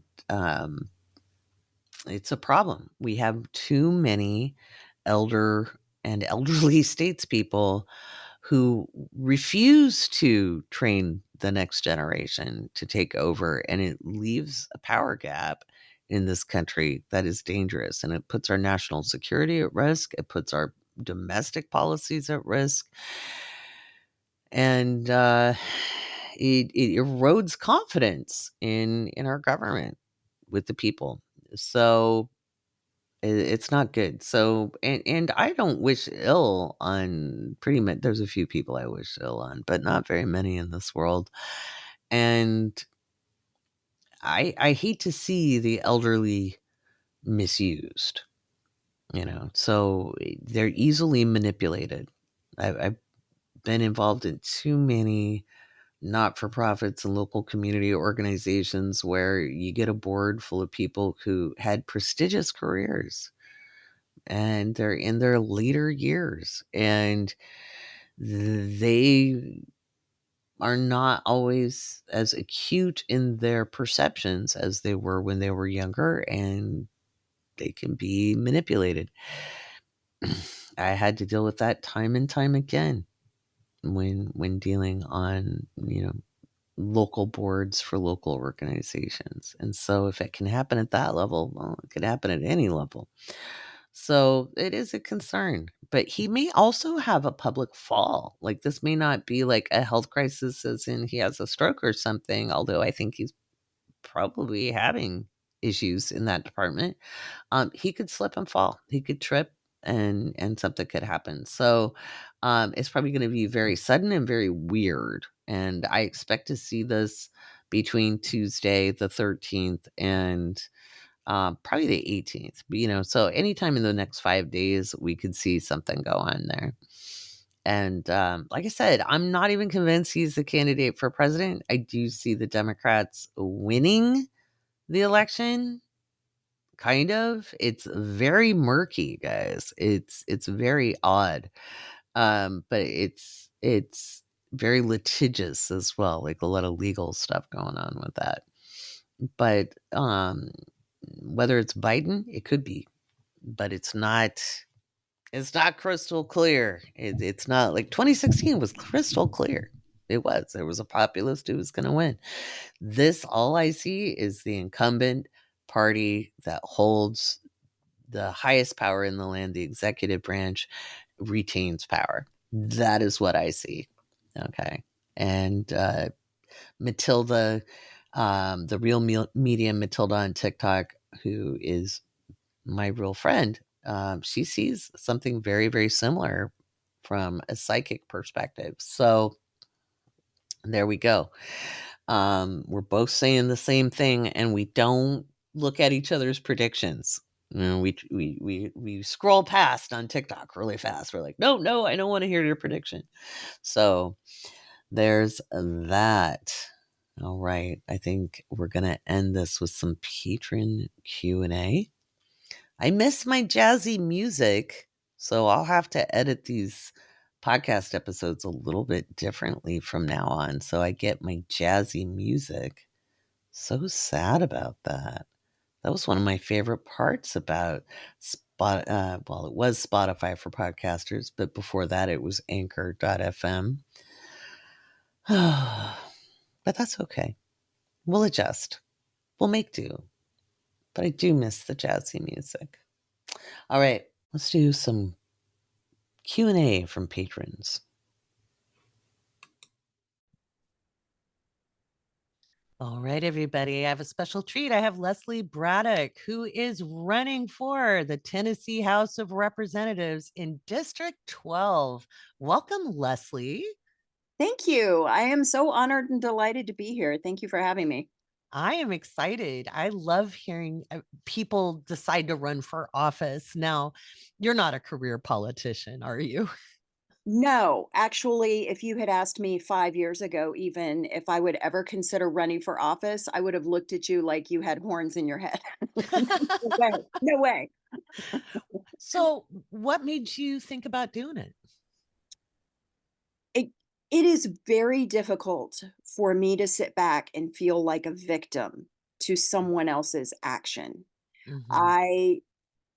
it's a problem. We have too many elderly statespeople who refuse to train the next generation to take over, and it leaves a power gap in this country that is dangerous, and it puts our national security at risk. It puts our domestic policies at risk, and it erodes confidence in our government with the people. So it's not good. So, and I don't wish ill on pretty much. There's a few people I wish ill on, but not very many in this world. And I hate to see the elderly misused, so they're easily manipulated. I've been involved in too many not-for-profits and local community organizations where you get a board full of people who had prestigious careers, and they're in their later years, and they are not always as acute in their perceptions as they were when they were younger, and they can be manipulated. I had to deal with that time and time again when dealing on, local boards for local organizations. And so if it can happen at that level, well, it could happen at any level. So it is a concern, but he may also have a public fall. Like this may not be like a health crisis as in he has a stroke or something, although I think he's probably having issues in that department. He could slip and fall. He could trip and something could happen. So it's probably going to be very sudden and very weird. And I expect to see this between Tuesday the 13th and probably the 18th. So anytime in the next 5 days, we could see something go on there. And like I said, I'm not even convinced he's the candidate for president. I do see the Democrats winning the election. Kind of. It's very murky, guys. It's very odd. But it's very litigious as well, like a lot of legal stuff going on with that. But whether it's Biden, it could be, but it's not crystal clear. It's not like 2016 was crystal clear. It was. There was a populist who was going to win. This, all I see is the incumbent party that holds the highest power in the land, the executive branch, retains power. That is what I see. Okay. And Matilda, the real medium Matilda on TikTok, who is my real friend, she sees something very, very similar from a psychic perspective. So there we go. We're both saying the same thing, and we don't look at each other's predictions. We scroll past on TikTok really fast. We're like, no, I don't want to hear your prediction. So there's that. All right, I think we're gonna end this with some patron Q&A. I miss my jazzy music, so I'll have to edit these podcast episodes a little bit differently from now on so I get my jazzy music. So sad about that. That was one of my favorite parts about well, it was Spotify for podcasters, but before that it was anchor.fm. But that's okay. We'll adjust. We'll make do. But I do miss the jazzy music. All right, let's do some Q&A from patrons. All right, everybody. I have a special treat. I have Leslie Braddock, who is running for the Tennessee House of Representatives in District 12. Welcome, Leslie. Thank you. I am so honored and delighted to be here. Thank you for having me. I am excited. I love hearing people decide to run for office. Now, you're not a career politician, are you? No, actually, if you had asked me 5 years ago, even if I would ever consider running for office, I would have looked at you like you had horns in your head. No way. No way. So, what made you think about doing it? It is very difficult for me to sit back and feel like a victim to someone else's action. Mhm. I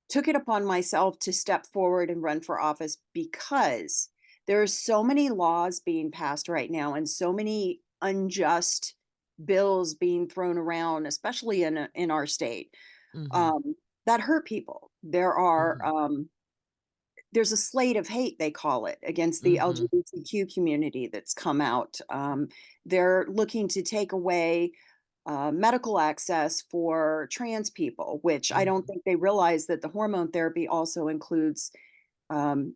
took it upon myself to step forward and run for office because there are so many laws being passed right now and so many unjust bills being thrown around, especially in our state, Mhm. that hurt people. Mhm. There's a slate of hate, they call it, against the Mhm. LGBTQ community that's come out. They're looking to take away medical access for trans people, which I don't Mhm. think they realize that the hormone therapy also includes um,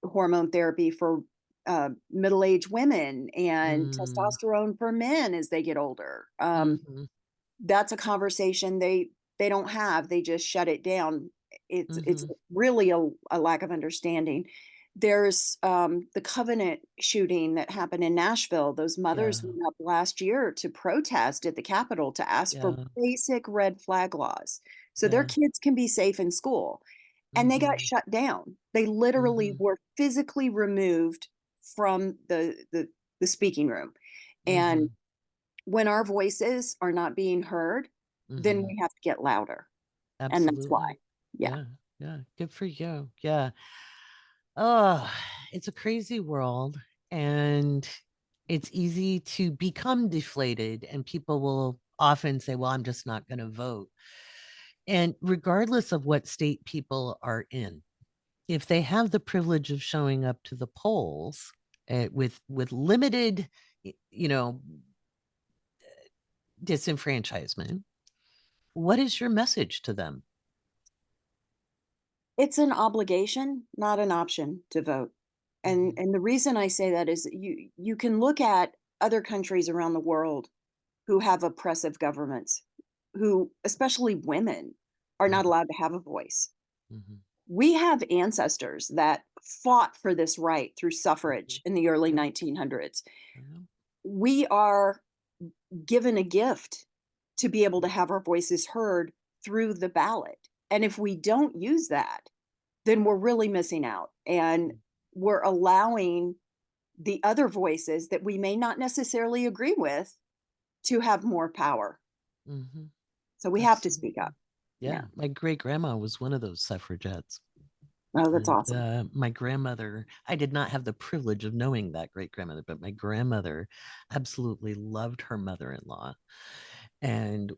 hormone therapy for middle-aged women and Mm. testosterone for men as they get older. Mhm. That's a conversation they don't have. They just shut it down. It's Mhm. really a lack of understanding. There's the Covenant shooting that happened in Nashville. Those mothers Yeah. went up last year to protest at the Capitol to ask for Yeah. basic red flag laws so their Yeah. kids can be safe in school. And they got Mhm. shut down. They literally Mhm. were physically removed from the speaking room. And Mhm. when our voices are not being heard, then Mhm. we have to get louder, and that's why. Absolutely. Yeah. Yeah. Yeah. Good for you. Yeah. Oh, it's a crazy world, and it's easy to become deflated, and people will often say, well, I'm just not going to vote. And regardless of what state people are in, if they have the privilege of showing up to the polls with limited, you know, disenfranchisement, what is your message to them? It's an obligation, not an option to vote. And the reason I say that is you can look at other countries around the world who have oppressive governments, who, especially women, are not allowed to have a voice. Mm-hmm. We have ancestors that fought for this right through suffrage in the early 1900s. We are given a gift to be able to have our voices heard through the ballot. And if we don't use that, then we're really missing out. And we're allowing the other voices that we may not necessarily agree with to have more power. Mm-hmm. So we have to speak up. Yeah. My great grandma was one of those suffragettes. Oh, that's awesome. My grandmother, I did not have the privilege of knowing that great grandmother, but my grandmother absolutely loved her mother-in-law. And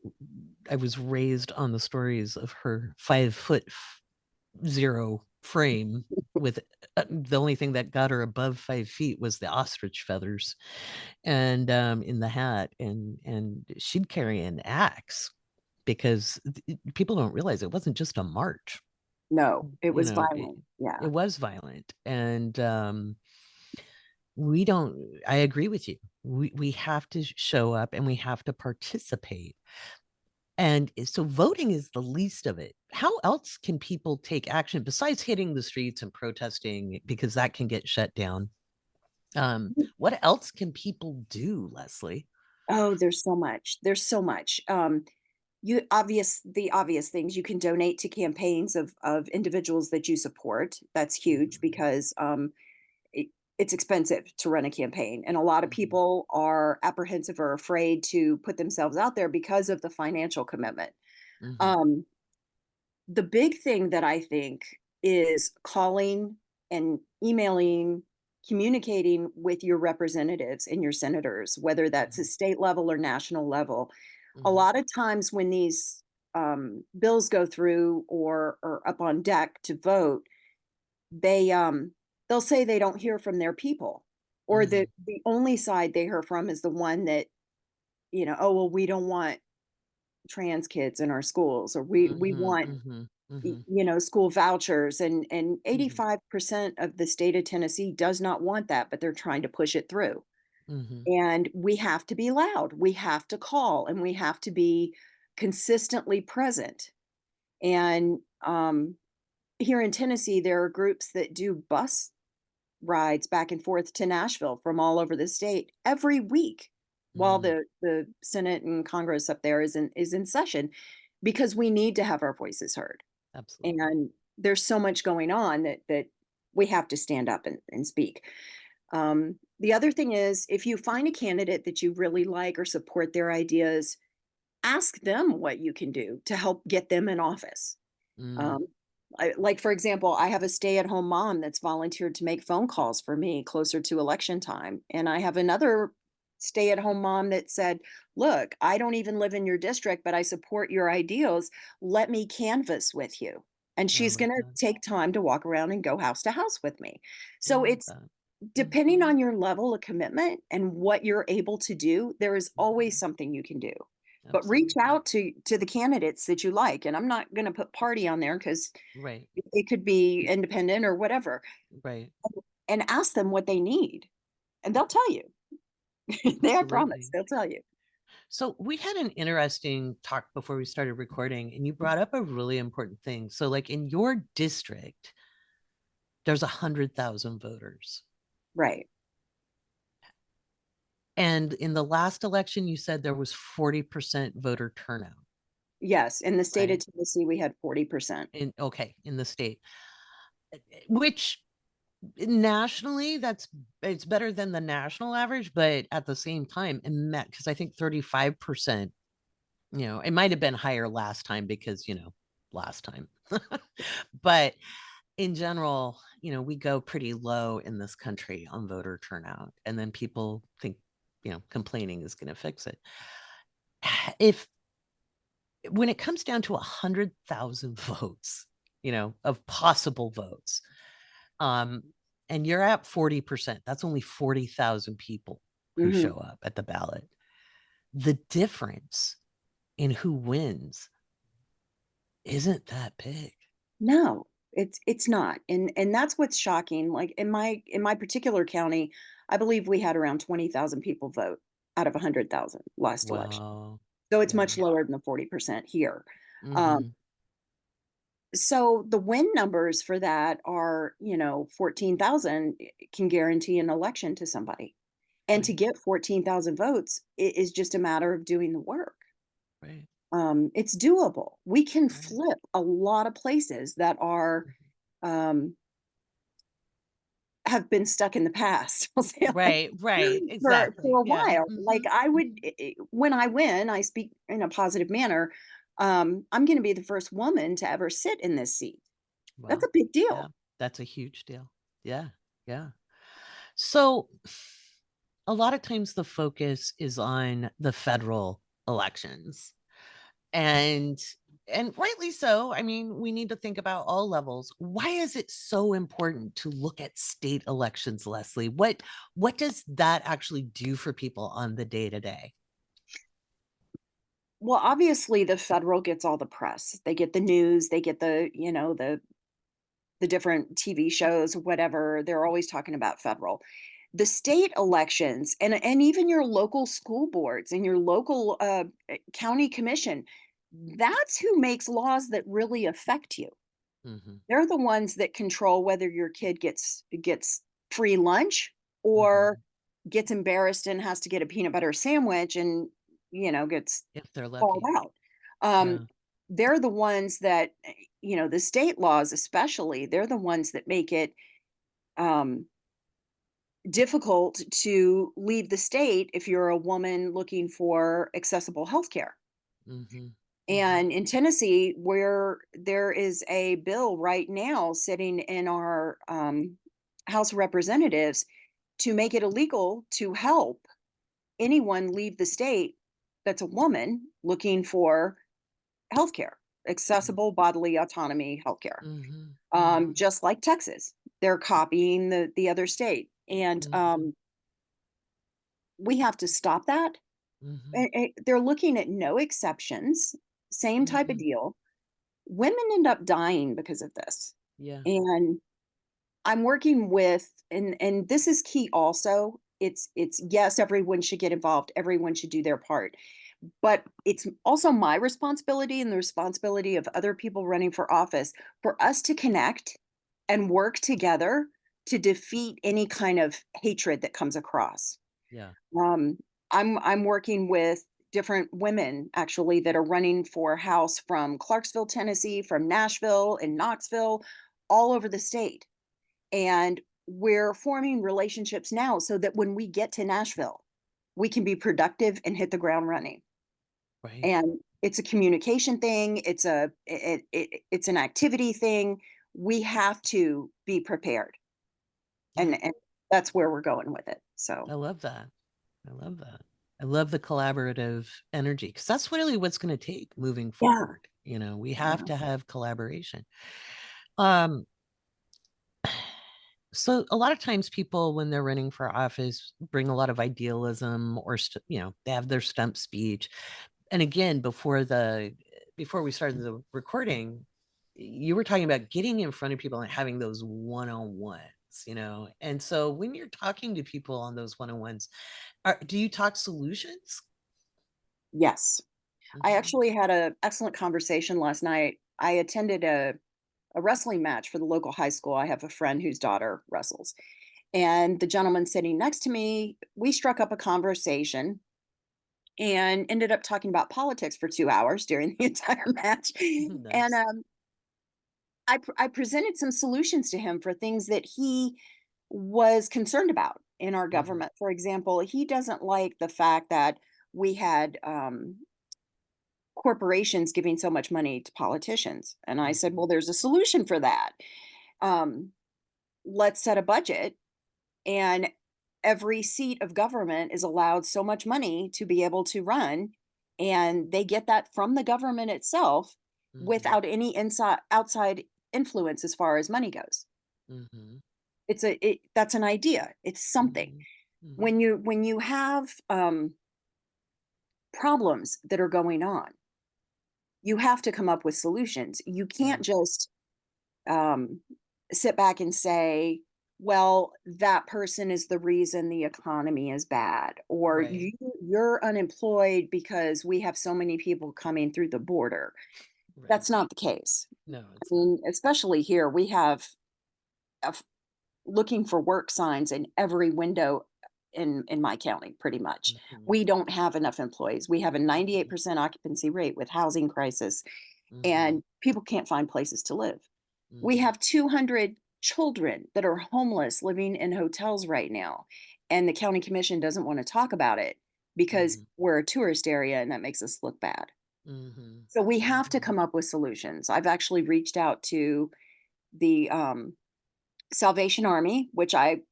I was raised on the stories of her 5'0" frame with the only thing that got her above 5 feet was the ostrich feathers and in the hat. And she'd carry an axe because people don't realize it wasn't just a march. No, it was violent. It was violent. And I agree with you. We have to show up and we have to participate. And so voting is the least of it. How else can people take action besides hitting the streets and protesting, because that can get shut down? What else can people do, Leslie? Oh, there's so much. There's so much. The obvious things, you can donate to campaigns of individuals that you support. That's huge because it's expensive to run a campaign, and a lot of people are apprehensive or afraid to put themselves out there because of the financial commitment. The big thing that I think is calling and emailing, communicating with your representatives and your senators, whether that's a state level or national level. A lot of times when these bills go through or up on deck to vote, they'll say they don't hear from their people, or the only side they hear from is the one that, oh, well, we don't want trans kids in our schools, or we want school vouchers, and 85% of the state of Tennessee does not want that, but they're trying to push it through. And we have to be loud, we have to call, and we have to be consistently present. And here in Tennessee, there are groups that do bus rides back and forth to Nashville from all over the state every week while the Senate and Congress up there is in session, because we need to have our voices heard. Absolutely. And there's so much going on that we have to stand up and speak. The other thing is, if you find a candidate that you really like or support their ideas, ask them what you can do to help get them in office. Like, for example, I have a stay-at-home mom that's volunteered to make phone calls for me closer to election time. And I have another stay-at-home mom that said, look, I don't even live in your district, but I support your ideals. Let me canvass with you. And she's going to take time to walk around and go house to house with me. So it's depending on your level of commitment and what you're able to do, there is always something you can do. But reach out to the candidates that you like. And I'm not going to put party on there because it could be independent or whatever. Right. And ask them what they need. And they'll tell you. I promise, they'll tell you. So we had an interesting talk before we started recording, and you brought up a really important thing. So like in your district, there's 100,000 voters. Right. And in the last election, you said there was 40% voter turnout. Yes. In the state of Tennessee, we had 40%. In the state, which nationally, it's better than the national average, but at the same time, because I think 35%, it might have been higher last time because, last time. But in general, we go pretty low in this country on voter turnout. And then people think, complaining is going to fix it. If when it comes down to 100,000 votes, of possible votes, and you're at 40%, that's only 40,000 people who Mhm. show up at the ballot. The difference in who wins isn't that big. No, it's not. And that's what's shocking. Like in my particular county, I believe we had around 20,000 people vote out of 100,000 last election. Wow. So it's Yeah. much lower than the 40% here. Um, Mhm. so the win numbers for that are, 14,000 can guarantee an election to somebody. And to Right. get 14,000 votes is just a matter of doing the work. Right. It's doable. We can Right. flip a lot of places that are um, have been stuck in the past. I'll say it like Right. for Exactly. a Yeah. while. Like Mhm. I would, when I win, I speak in a positive manner. I'm going to be the first woman to ever sit in this seat. That's a Well, big yeah, deal. that's a huge deal. Yeah. Yeah. So a lot of times the focus is on the federal elections. And rightly so. I mean, we need to think about all levels. Why is it so important to look at state elections, Leslie? What does that actually do for people on the day to day? Well, obviously, the federal gets all the press. They get the news. They get the different TV shows, whatever. They're always talking about federal. The state elections and even your local school boards and your local county commission, that's who makes laws that really affect you. Hmm. They're the ones that control whether your kid gets free lunch or Hmm. gets embarrassed and has to get a peanut butter sandwich and gets If they're called lucky. out. Um, Yeah. they're the ones that the state laws especially, they're the ones that make it um, difficult to leave the state if you're a woman looking for accessible health care. Hmm. Hmm. And in Tennessee, where there is a bill right now sitting in our House of Representatives to make it illegal to help anyone leave the state that's a woman looking for healthcare, accessible bodily autonomy healthcare. Hmm. Hmm. Just like Texas, they're copying the other state, and Hmm. we have to stop that. Hmm. They're looking at no exceptions, same type of Hmm. deal. Women end up dying because of this, Yeah. and I'm working with, and this is key also. It's yes, everyone should get involved. Everyone should do their part. But it's also my responsibility and the responsibility of other people running for office for us to connect and work together to defeat any kind of hatred that comes across. Yeah. Um, I'm working with different women actually that are running for House from Clarksville, Tennessee, from Nashville and Knoxville, all over the state. And we're forming relationships now so that when we get to Nashville, we can be productive and hit the ground running. Right. And it's a communication thing, it's an activity thing. We have to be prepared, Yeah. and that's where we're going with it. I So, love that. I love that. I love the collaborative energy because that's really what's going to take moving yeah, forward. We have yeah. to have collaboration. Um, so a lot of times people, when they're running for office, bring a lot of idealism or, they have their stump speech. And again, before we started the recording, you were talking about getting in front of people and having those one-on-ones. And so when you're talking to people on those one-on-ones, do you talk solutions? Yes. I Mhm. actually had an excellent conversation last night. I attended a wrestling match for the local high school. I have a friend whose daughter wrestles. And the gentleman sitting next to me, we struck up a conversation and ended up talking about politics for 2 hours during the entire match. And Nice. I presented some solutions to him for things that he was concerned about in our Mhm. government. For example, he doesn't like the fact that we had corporations giving so much money to politicians. And I said, Mhm. well, there's a solution for that. Um, let's set a budget, and every seat of government is allowed so much money to be able to run. and they get that from the government itself without any outside influence as far as money goes. Mm-hmm. That's an idea. It's something. Mm-hmm. When you have problems that are going on, you have to come up with solutions. You can't Right. just sit back and say, well, that person is the reason the economy is bad, or Right. you're unemployed because we have so many people coming through the border. Right. That's not the case. No, I it's not. mean, especially here, we have looking for work signs in every window in my county, pretty much. Mm-hmm. We don't have enough employees. We have a 98% occupancy rate with housing crisis, Mm-hmm. and people can't find places to live. We Mm-hmm. have 200 children that are homeless living in hotels right now, and the county commission doesn't want to talk about it because we're a tourist area and that makes us look bad. Mm-hmm. So we have to come up with solutions. I've actually reached out to the Salvation Army, which I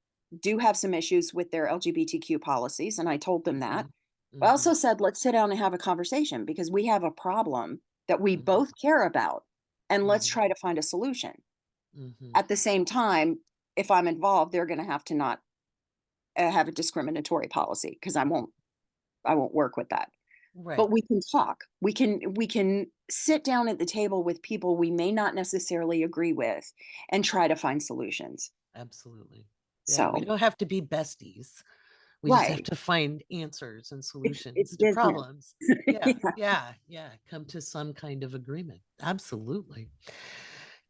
do have some issues with their LGBTQ policies, and I told them that. I also said, let's sit down and have a conversation because we have a problem that we both care about, and let's try to find a solution. At the same time, if I'm involved, they're going to have to not have a discriminatory policy because I won't work with that. Right. But we can talk. We can sit down at the table with people we may not necessarily agree with and try to find solutions. Absolutely. Yeah, we So, don't have to be besties. We just have right. to find answers and It's solutions to business. problems. Yeah, Yeah. yeah. Come to some kind of agreement. Absolutely.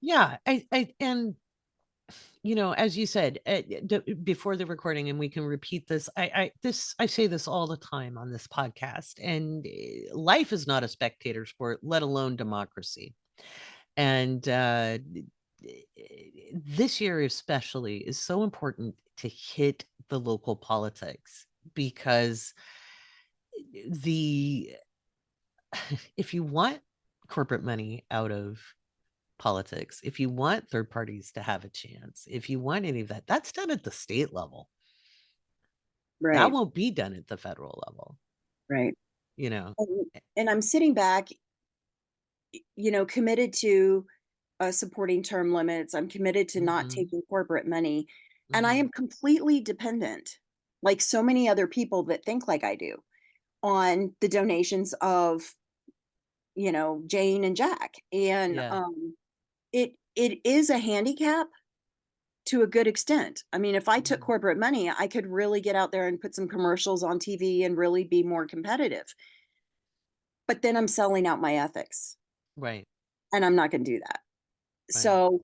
Yeah, and as you said before the recording, and we can repeat this. I say this all the time on this podcast, and life is not a spectator sport, let alone democracy. And this year especially is so important to hit the local politics, because the if you want corporate money out of politics, if you want third parties to have a chance, if you want any of that, that's done at the state level. That Right. won't be done at the federal level. Right. you know And I'm sitting back, committed to supporting term limits. I'm committed to not Mhm, taking corporate money. And I mhm. am completely dependent, like so many other people that think like I do, on the donations of, Jane and Jack. And Yeah. it is a handicap to a good extent. I mean, if I took Mhm. corporate money, I could really get out there and put some commercials on TV and really be more competitive. But then I'm selling out my ethics, Right, and I'm not going to do that. right. So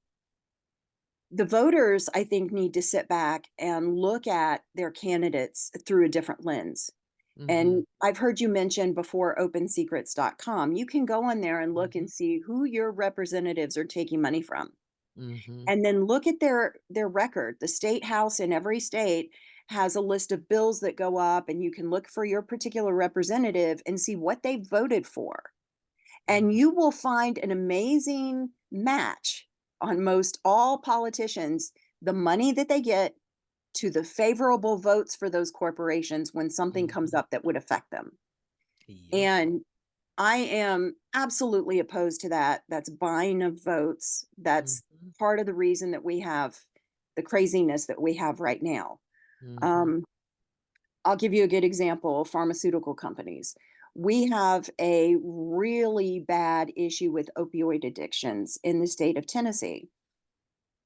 the voters, I think, need to sit back and look at their candidates through a different lens. Mhm, And I've heard you mention before opensecrets.com. You can go on there and look mhm, and see who your representatives are taking money from. mhm. And then look at their record. The state house in every state has a list of bills that go up, and you can look for your particular representative and see what they voted for. And Mhm. you will find an amazing match on most all politicians, the money that they get to the favorable votes for those corporations when something comes Mhm. up that would affect them. Yep. And I am absolutely opposed to that. That's buying of votes. That's Mhm, part of the reason that we have the craziness that we have right now. mhm. Um, I'll give you a good example, pharmaceutical companies. We have a really bad issue with opioid addictions in the state of Tennessee.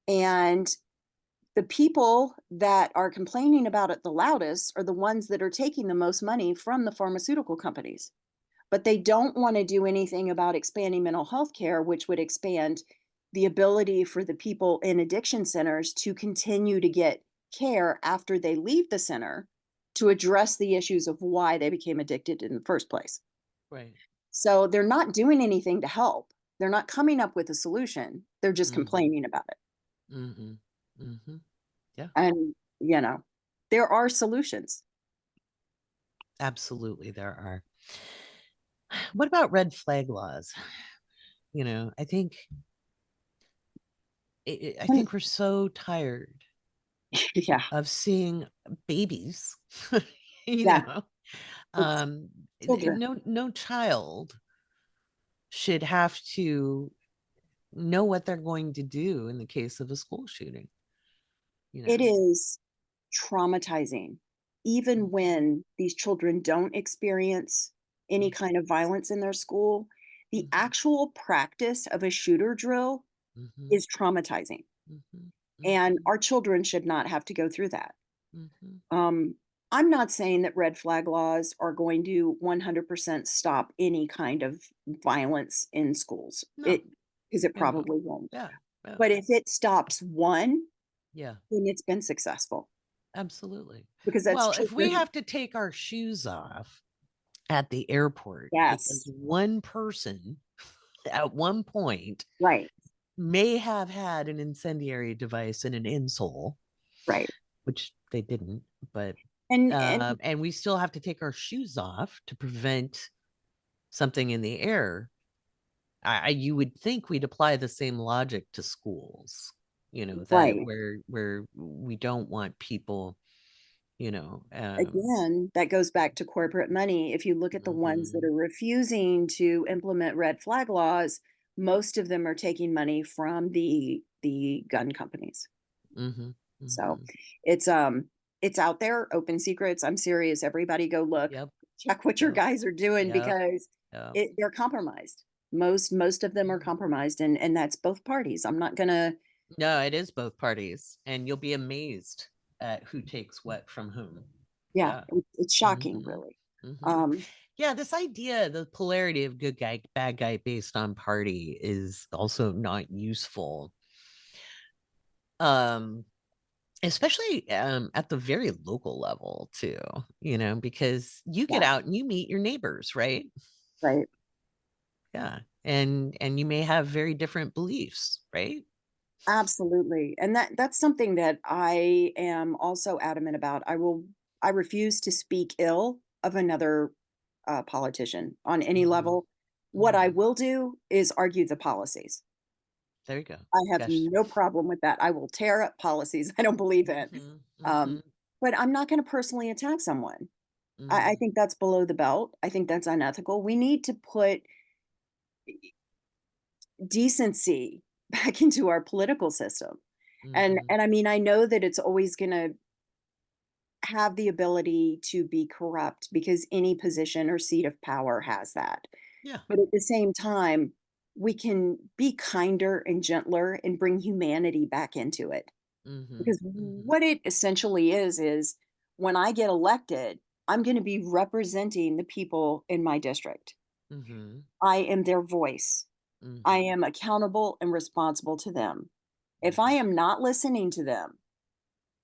And the people that are complaining about it the loudest are the ones that are taking the most money from the pharmaceutical companies. But they don't want to do anything about expanding mental health care, which would expand the ability for the people in addiction centers to continue to get care after they leave the center to address the issues of why they became addicted in the first place. Right. So they're not doing anything to help. They're not coming up with a solution. They're just Mhm, complaining about it. mhm, mhm. Yeah, And, there are solutions. absolutely there are. What about red flag laws? I think I think we're so tired Yeah. of seeing babies, you Yeah. know, It's children. no child should have to know what they're going to do in the case of a school shooting. It is traumatizing, even Mhm. when these children don't experience any kind of violence in their school. The Mhm. actual practice of a shooter drill Mhm. is traumatizing, Mhm. and Mhm. our children should not have to go through that. Mhm. Um, I'm not saying that red flag laws are going to 100% stop any kind of violence in schools. No, Because it it won't. probably won't. Yeah, yeah, But if it stops one, yeah, then it's been successful absolutely. because that's Well, if we children. have to take our shoes off at the airport because Yes, one person at one point right, may have had an incendiary device and an insole, right. which they didn't, but And and we still have to take our shoes off to prevent something in the air. You would think we'd apply the same logic to schools, that right. where we don't want people, Again, that goes back to corporate money. If you look at the ones that mhm, are refusing to implement red flag laws, most of them are taking money from the gun companies. mhm, So mhm. it's it's out there, open secrets. I'm serious. Everybody go look, Yep, check what your yep, guys are doing yep, because yep. they're compromised. Most of them are compromised, and that's both parties. I'm not gonna. No, it is both parties, and you'll be amazed at who takes what from whom. Yeah, Yeah. it's shocking, Mhm, really. mhm. Um, Yeah, this idea, the polarity of good guy, bad guy based on party is also not useful. Um, Especially at the very local level too, because you get yeah, out and you meet your neighbors, right? right. Yeah. And you may have very different beliefs, right? Absolutely. And that's something that I am also adamant about. I refuse to speak ill of another politician on any Hmm. level. What I Hmm. will do is argue the policies. There you go. I have Gosh. no problem with that. I will tear up policies I don't believe in. Hmm. Um, Hmm. but I'm not going to personally attack someone. I Hmm. think that's below the belt. I think that's unethical. We need to put decency back into our political system. And Hmm. and I mean, I know that it's always going to have the ability to be corrupt because any position or seat of power has that. Yeah. But at the same time, we can be kinder and gentler and bring humanity back into it. Hmm. Because Hmm. what it essentially is when I get elected, I'm going to be representing the people in my district. Hmm. I am their voice. I Hmm. am accountable and responsible to them. If I Hmm. am not listening to them,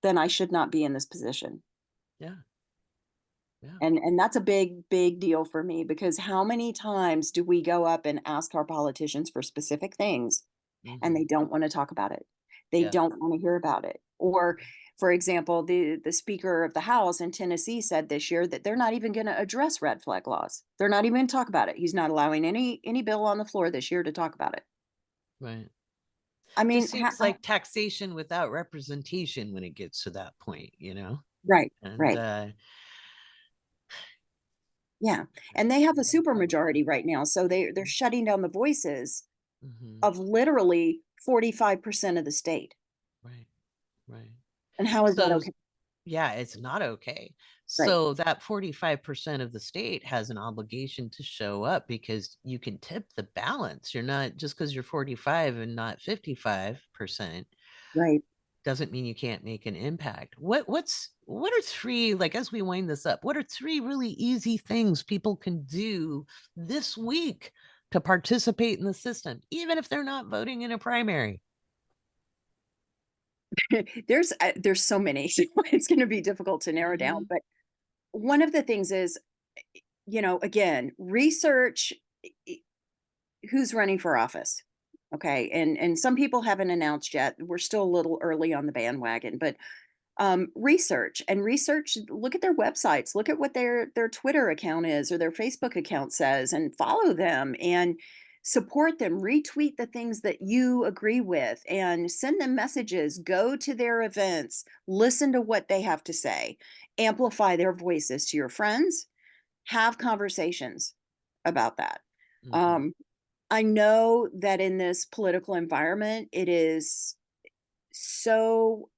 then I should not be in this position. Yeah. Yeah. And that's a big deal for me because how many times do we go up and ask our politicians for specific things and Hmm. they don't want to talk about it. They Yeah. don't want to hear about it. Or for example, the speaker of the House in Tennessee said this year that they're not even going to address red flag laws. They're not even going to talk about it. He's not allowing any bill on the floor this year to talk about it. Right. I mean, Just seems like taxation without representation when it gets to that point. right, And right. Yeah. And they have a super majority right now. So they're shutting down the voices Mhm. of literally 45% of the state. Right, right. And how is that So, okay? yeah, it's not okay. Right. So that 45% of the state has an obligation to show up because you can tip the balance. You're not just because you're 45 and not 55% Right. doesn't mean you can't make an impact. What are three, like as we wind this up, what are three really easy things people can do this week to participate in the system, even if they're not voting in a primary? There's so many. So it's going to be difficult to narrow down, Mhm. but one of the things is, again, research i- who's running for office. Okay. And some people haven't announced yet. We're still a little early on the bandwagon, but research, look at their websites, look at what their Twitter account is or their Facebook account says and follow them and support them, retweet the things that you agree with and send them messages, go to their events, listen to what they have to say, amplify their voices to your friends, have conversations about that. Mhm. I know that in this political environment, it is so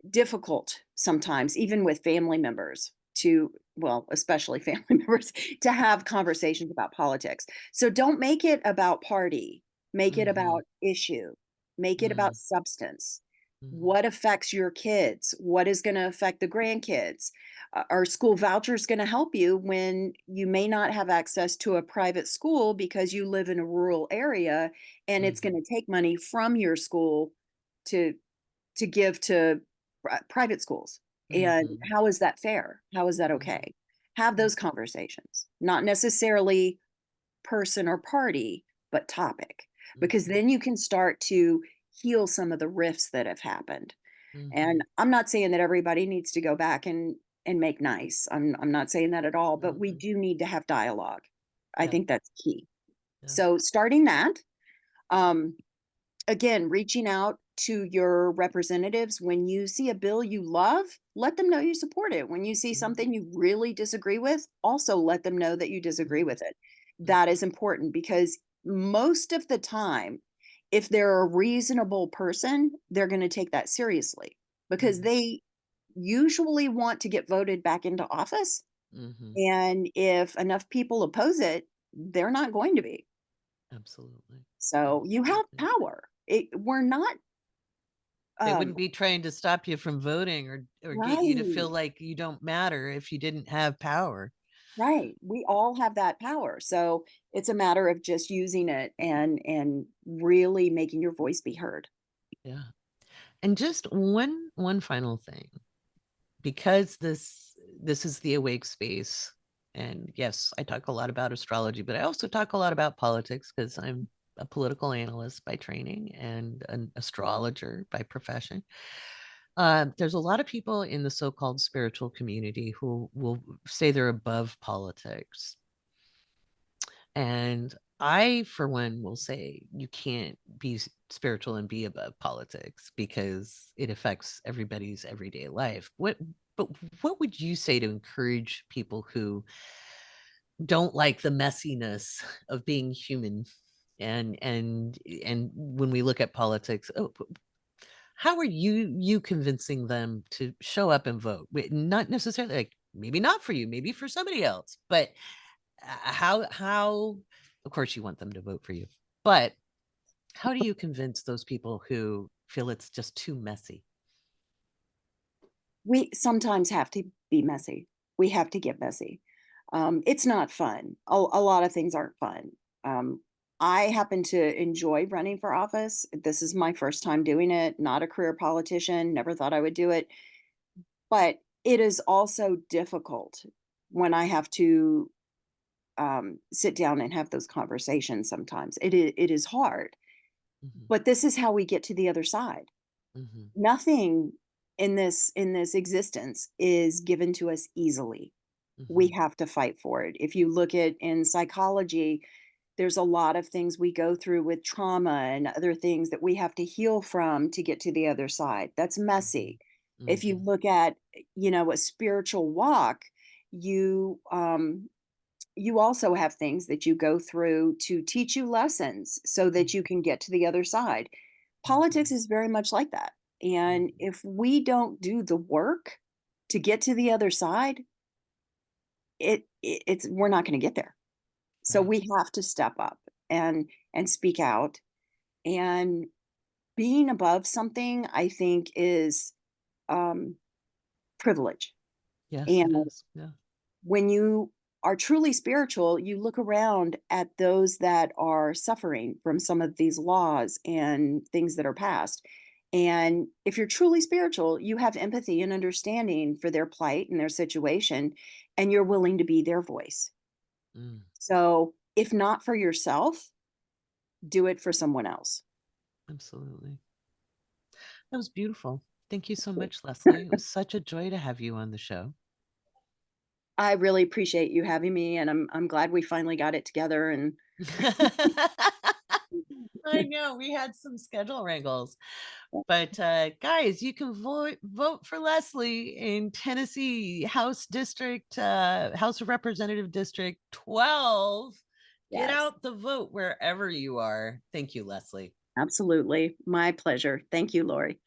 difficult sometimes, even with family members, to, well, especially family members, to have conversations about politics. So don't make it about party, make it Mhm. about issue, make it about Mm. substance. Mhm. What affects your kids? What is going to affect the grandkids? Are school vouchers going to help you when you may not have access to a private school because you live in a rural area, and it's going Mhm. to take money from your school to give to private schools? And Mhm. how is that fair? How is that Mhm. okay? Have those conversations, not necessarily person or party, but topic, because Mhm. then you can start to heal some of the rifts that have happened. And Mhm. I'm not saying that everybody needs to go back and make nice. I'm not saying that at all, but we Mhm. do need to have dialogue. I Yeah. think that's key. Yeah. So starting that, um, again, reaching out to your representatives when you see a bill you love, let them know you support it. When you see Mhm. something you really disagree with, also let them know that you disagree Mhm. with it. Mhm. That is important because most of the time, if they're a reasonable person, they're going to take that seriously because Mhm. they usually want to get voted back into office. Mhm. And if enough people oppose it, they're not going to be. Absolutely. So you have Absolutely. power. We're not They um, wouldn't be trying to stop you from voting or get you to feel right. like you don't matter if you didn't have power. Right. We all have that power. So it's a matter of just using it and really making your voice be heard. Yeah. And just one final thing, because this is the awake space, and yes, I talk a lot about astrology, but I also talk a lot about politics because I'm a political analyst by training and an astrologer by profession. There's a lot of people in the so-called spiritual community who will say they're above politics. And I, for one, will say you can't be spiritual and be above politics because it affects everybody's everyday life. But what would you say to encourage people who don't like the messiness of being human? And when we look at politics, how are you convincing them to show up and vote? Not necessarily, like, maybe not for you, maybe for somebody else, but how of course you want them to vote for you, but how do you convince those people who feel it's just too messy? We sometimes have to be messy. We have to get messy. It's not fun. A lot of things aren't fun. Um, I happen to enjoy running for office. This is my first time doing it, not a career politician, never thought I would do it. But it is also difficult when I have to sit down and have those conversations sometimes. It is hard, Mhm. but this is how we get to the other side. Mhm. Nothing in this existence is given to us easily. We Mhm. have to fight for it. If you look at in psychology, there's a lot of things we go through with trauma and other things that we have to heal from to get to the other side. That's Mhm. messy. If you Mhm. look at, a spiritual walk, you you also have things that you go through to teach you lessons so that you can get to the other side. Politics Mhm. is very much like that. And Mhm. if we don't do the work to get to the other side, it's we're not going to get there. So Right. we have to step up and speak out. And being above something, I think, is um, privilege. Yes, it And is. Yeah. when you are truly spiritual, you look around at those that are suffering from some of these laws and things that are passed. And if you're truly spiritual, you have empathy and understanding for their plight and their situation, and you're willing to be their voice. Mm, So, if not for yourself, do it for someone else. absolutely. That was beautiful. Thank you so much, Leslie. It was such a joy to have you on the show. I really appreciate you having me, and I'm glad we finally got it together. And I know we had some schedule wrangles. But guys, you can vote for Leslie in Tennessee House District, House of Representative District 12. Get Yes. out the vote wherever you are. Thank you, Leslie. Absolutely. My pleasure. Thank you, Laurie.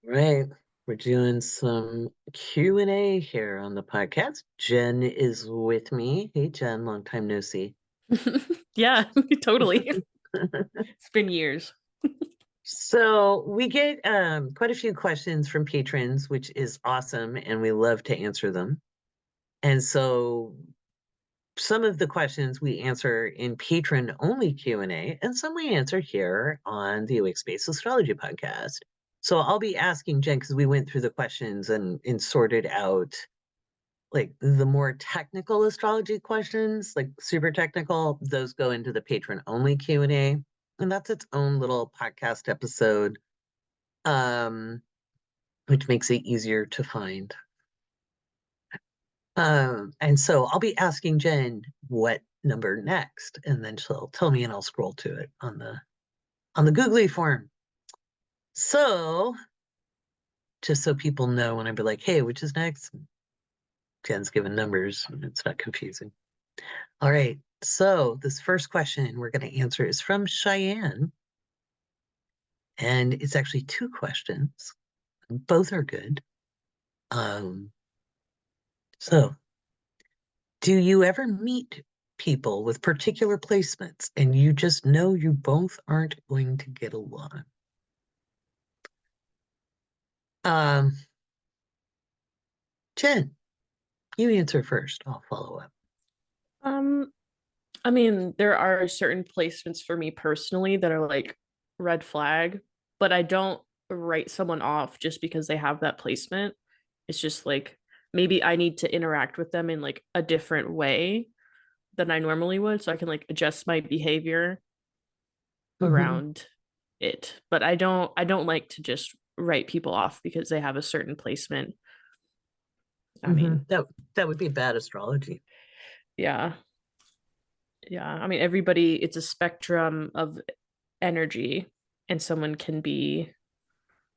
Right. We're doing some Q&A here on the podcast. Jen is with me. Hey, Jen, long time no see. Yeah, totally. It's been years. So we get quite a few questions from patrons, which is awesome, and we love to answer them. And so some of the questions we answer in patron-only Q&A, and some we answer here on the Awake Space Astrology Podcast. So I'll be asking Jen, because we went through the questions and sorted out like the more technical astrology questions, like super technical, those go into the patron-only Q&A. And that's its own little podcast episode, which makes it easier to find. And so I'll be asking Jen what number next, and then she'll tell me and I'll scroll to it on the Googly form. So just so people know when I be like, hey, which is next? Jen's given numbers, and it's not confusing. All right. So this first question we're going to answer is from Cheyenne. And it's actually two questions. Both are good. So do you ever meet people with particular placements and you just know you both aren't going to get along? Jen, you answer first. I'll follow up. I mean, there are certain placements for me personally that are like red flag, but I don't write someone off just because they have that placement. It's just like maybe I need to interact with them in like a different way than I normally would, so I can like adjust my behavior around it. But I don't like to just write people off because they have a certain placement. I mean, that would be bad astrology. yeah. Yeah, I mean, everybody, it's a spectrum of energy, and someone can be,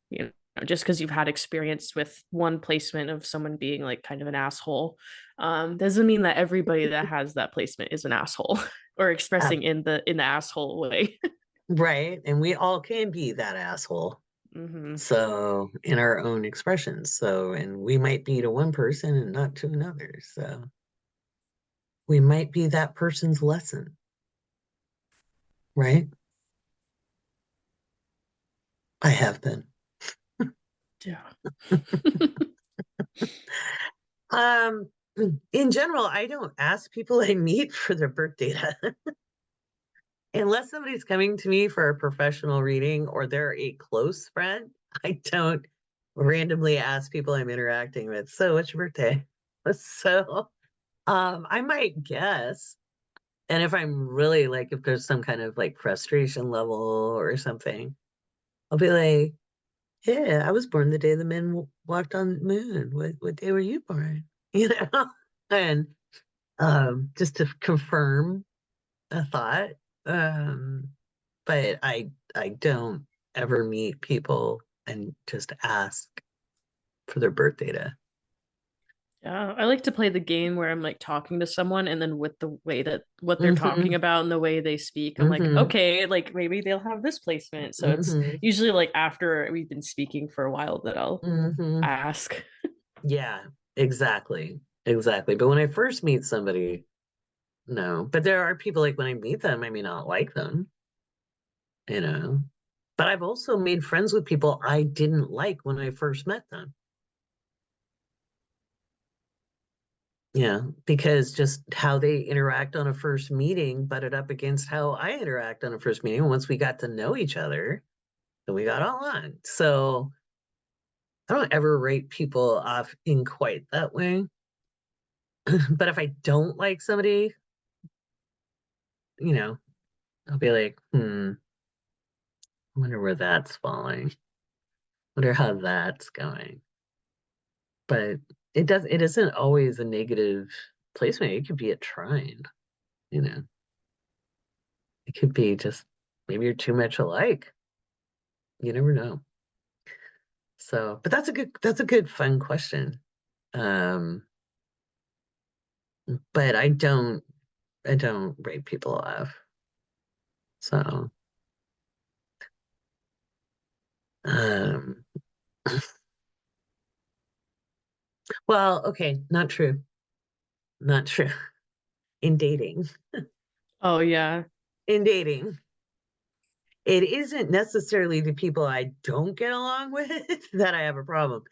you know, just because you've had experience with one placement of someone being like kind of an asshole, doesn't mean that everybody that has that placement is an asshole or expressing in the asshole way. Right. And we all can be that asshole. So in our own expressions. So, and we might be to one person and not to another. So we might be that person's lesson. Right? I have been. Yeah. In general, I don't ask people I meet for their birth data. Unless somebody's coming to me for a professional reading or they're a close friend, I don't randomly ask people I'm interacting with, so what's your birthday? So I might guess. And if I'm really like, if there's some kind of like frustration level or something, I'll be like, yeah, I was born the day the men walked on the moon. What day were you born? You know, and just to confirm a thought. But I don't ever meet people and just ask for their birth data. Yeah, I like to play the game where I'm like talking to someone, and then with the way that what they're talking about and the way they speak, I'm like, okay, like maybe they'll have this placement. So it's usually like after we've been speaking for a while that I'll ask. Yeah, exactly. Exactly. But when I first meet somebody, no. But there are people like when I meet them, I may not like them, you know. But I've also made friends with people I didn't like when I first met them. Yeah, because just how they interact on a first meeting butted up against how I interact on a first meeting. Once we got to know each other, then we got all on. So I don't ever rate people off in quite that way. But if I don't like somebody, you know, I'll be like, I wonder where that's falling. Wonder how that's going. But it isn't always a negative placement. It could be a trine. You know, it could be just maybe you're too much alike. You never know. So, but that's a good fun question. Um, but I don't write people off. So, um, well, okay, not true. Not true. In dating, Oh yeah. in dating, it isn't necessarily the people I don't get along with that I have a problem.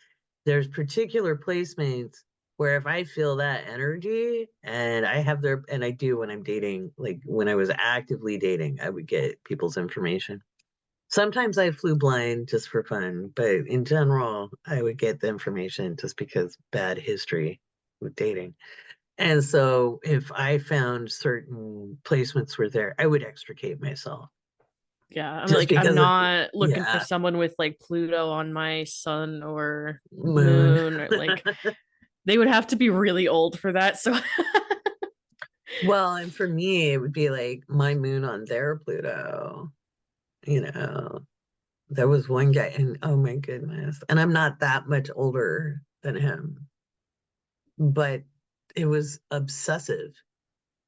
There's particular placements where if I feel that energy and I do when I'm dating, like when I was actively dating, I would get people's information. Sometimes I flew blind just for fun, but in general, I would get the information just because bad history with dating. And so if I found certain placements were there, I would extricate myself Yeah. I'm just like, I'm because of, not looking for yeah, someone with like Pluto on my sun or moon. moon, or like they would have to be really old for that. So Well, and for me, it would be like my moon on their Pluto, you know. There was one guy, and oh my goodness. And I'm not that much older than him, but it was obsessive.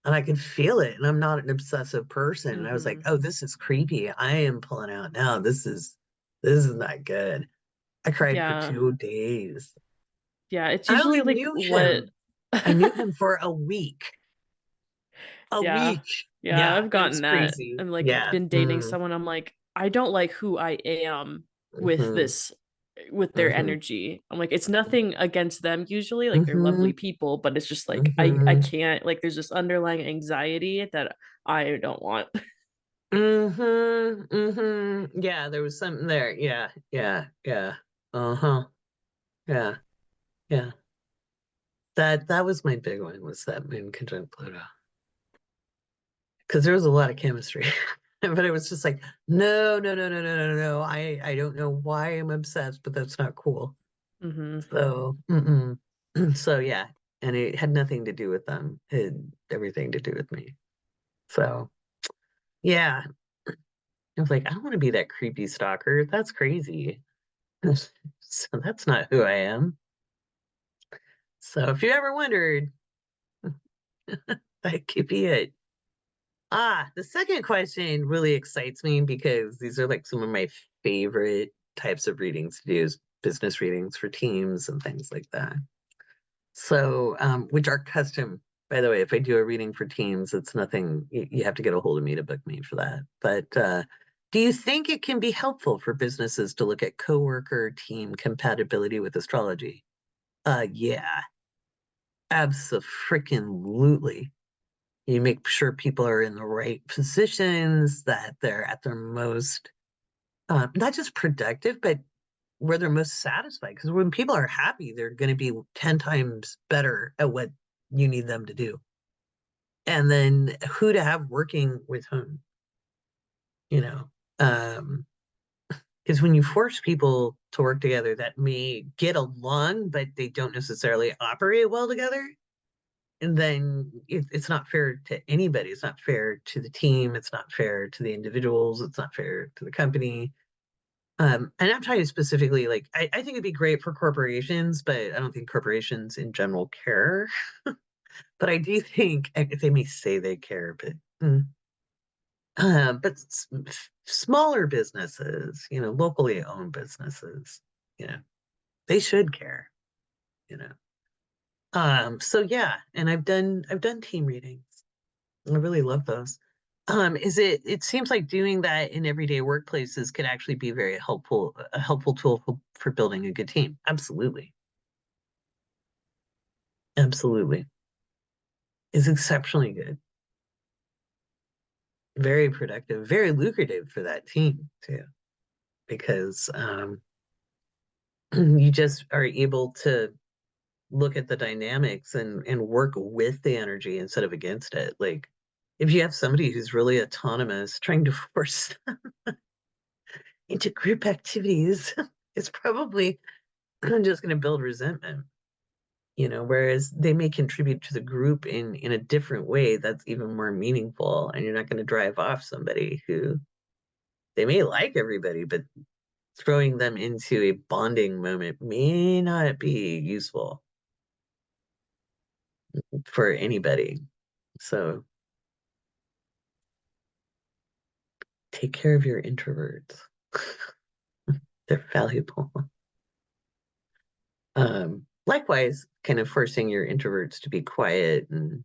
And I could feel it. And I'm not an obsessive person. And I was like, Mhm. oh, this is creepy. I am pulling out now. This is not good. I cried for Yeah. 2 days. Yeah. It's I usually only like knew what him. I knew him for a week. A Yeah. week. Yeah, Yeah, I've it gotten was that. crazy. I'm like Yeah. been dating someone. I'm like, I don't like who I am with Mm-hmm. this, with their Mm-hmm. energy. I'm like, it's nothing against them usually. Like they're Mm-hmm. lovely people, but it's just like I Mm-hmm. can't, like there's this underlying anxiety that I don't want. Mm-hmm. Mm-hmm. Yeah, there was something there. Yeah. Yeah. Yeah. Uh-huh. Yeah. Yeah. That was my big one, was that moon conjunct Pluto. Because there was a lot of chemistry. But it was just like, no, no, no, no, no, no, no. I don't know why I'm obsessed, but that's not cool. Hmm. So, mm-mm. So yeah. And it had nothing to do with them. It had everything to do with me. So yeah. I was like, I don't want to be that creepy stalker. That's crazy. So that's not who I am. So if you ever wondered, that could be it. The second question really excites me because these are like some of my favorite types of readings to do, is business readings for teams and things like that. So, which are custom, by the way. If I do a reading for teams, it's nothing, you have to get a hold of me to book me for that. But do you think it can be helpful for businesses to look at coworker team compatibility with astrology? Yeah, absolutely. You make sure people are in the right positions, that they're at their most, not just productive, but where they're most satisfied. Because when people are happy, they're going to be 10 times better at what you need them to do. And then who to have working with whom, you know. Because when you force people to work together that may get along, but they don't necessarily operate well together, and then it's not fair to anybody. It's not fair to the team. It's not fair to the individuals. It's not fair to the company. And I'm talking specifically, like, I think it'd be great for corporations, but I don't think corporations in general care. But I do think they may say they care, but smaller businesses, locally owned businesses, you know, they should care, you know. So yeah, and I've done team readings. I really love those. It seems like doing that in everyday workplaces could actually be very helpful, a helpful tool for building a good team. Absolutely. Absolutely. Is exceptionally good. Very productive, very lucrative for that team too, because you just are able to look at the dynamics and work with the energy instead of against it. Like if you have somebody who's really autonomous, trying to force them into group activities, it's probably just going to build resentment. whereas they may contribute to the group in a different way that's even more meaningful, and you're not going to drive off somebody who they may like everybody, but throwing them into a bonding moment may not be useful for anybody. So take care of your introverts. They're valuable. Likewise, kind of forcing your introverts to be quiet and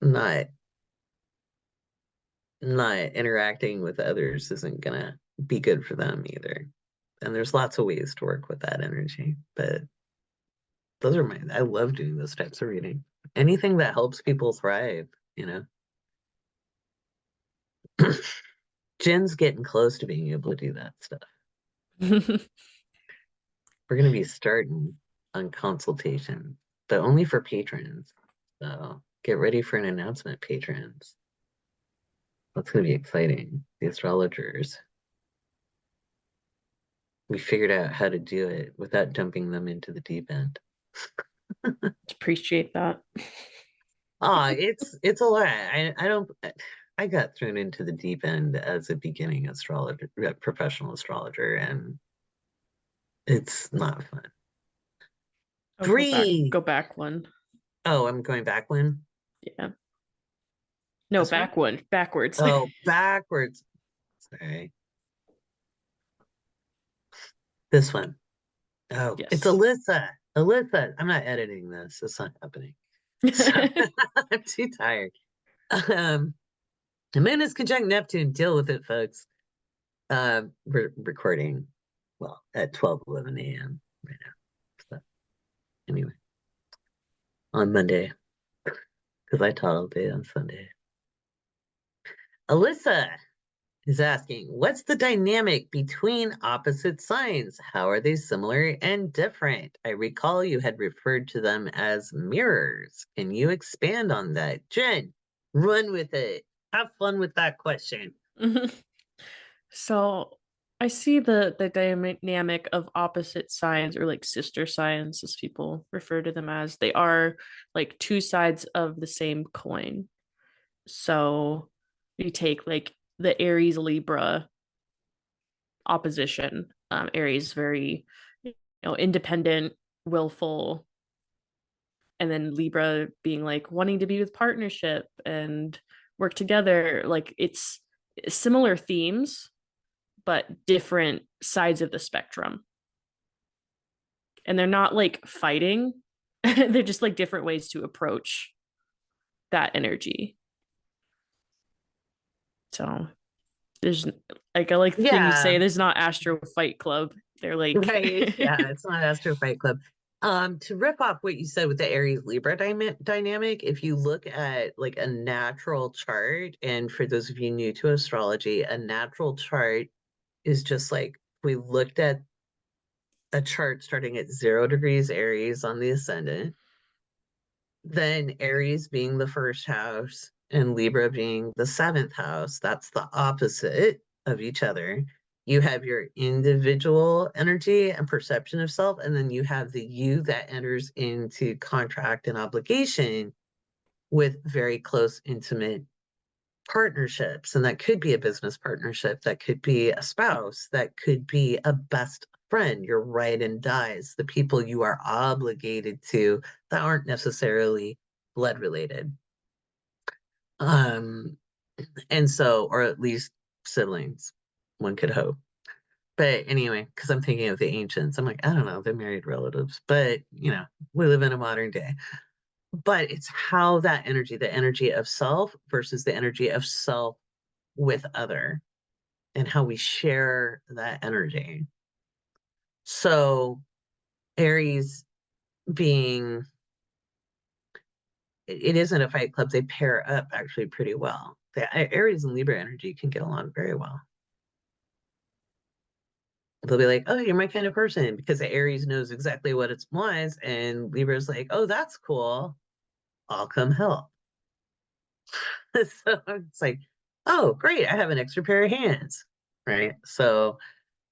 not interacting with others isn't gonna be good for them either. And there's lots of ways to work with that energy, but those are I love doing those types of reading. Anything that helps people thrive, Jen's getting close to being able to do that stuff. We're going to be starting on consultation, but only for patrons. So get ready for an announcement, patrons. That's going to be exciting. The astrologers. We figured out how to do it without dumping them into the deep end. Appreciate that. It's a lot. I got thrown into the deep end as a beginning astrologer, professional astrologer, and it's not fun. Go back one. Oh, I'm going back one? Yeah. No, this back one. Backwards. Oh, backwards. Sorry. This one. Oh, yes. It's Alyssa. Alyssa. I'm not editing this. It's not happening. I'm too tired. The moon is conjunct Neptune. Deal with it, folks. We're recording, well, at 12:11 a.m. right now. So, anyway, on Monday, because I taught all day on Sunday. Alyssa is asking, what's the dynamic between opposite signs? How are they similar and different? I recall you had referred to them as mirrors. Can you expand on that? Jen, run with it. Have fun with that question. So I see the dynamic of opposite signs, or like sister signs, as people refer to them as. They are like two sides of the same coin. So you take like the Aries Libra opposition. Aries very, independent, willful, and then Libra being like wanting to be with partnership and work together. Like it's similar themes, but different sides of the spectrum. And they're not like fighting. They're just like different ways to approach that energy. So there's like, I like the thing you say, there's not Astro Fight Club. They're like, right. Yeah, it's not Astro Fight Club. To rip off what you said with the Aries Libra dynamic, if you look at like a natural chart, and for those of you new to astrology, a natural chart is just like, we looked at a chart starting at 0 degrees Aries on the ascendant, then Aries being the first house and Libra being the 7th house, that's the opposite of each other. You have your individual energy and perception of self, and then you have the you that enters into contract and obligation with very close, intimate partnerships. And that could be a business partnership, that could be a spouse, that could be a best friend, your ride and dies, the people you are obligated to that aren't necessarily blood related. And so, or at least siblings, one could hope. But anyway, because I'm thinking of the ancients, I'm like, I don't know, they're married relatives, but we live in a modern day. But it's how that energy, the energy of self versus the energy of self with other, and how we share that energy. So Aries being, it isn't a fight club. They pair up actually pretty well. The Aries and Libra energy can get along very well. They'll be like, oh, you're my kind of person, because the Aries knows exactly what it wants, and Libra's like, oh, that's cool. I'll come help. So it's like, oh, great, I have an extra pair of hands, right? So,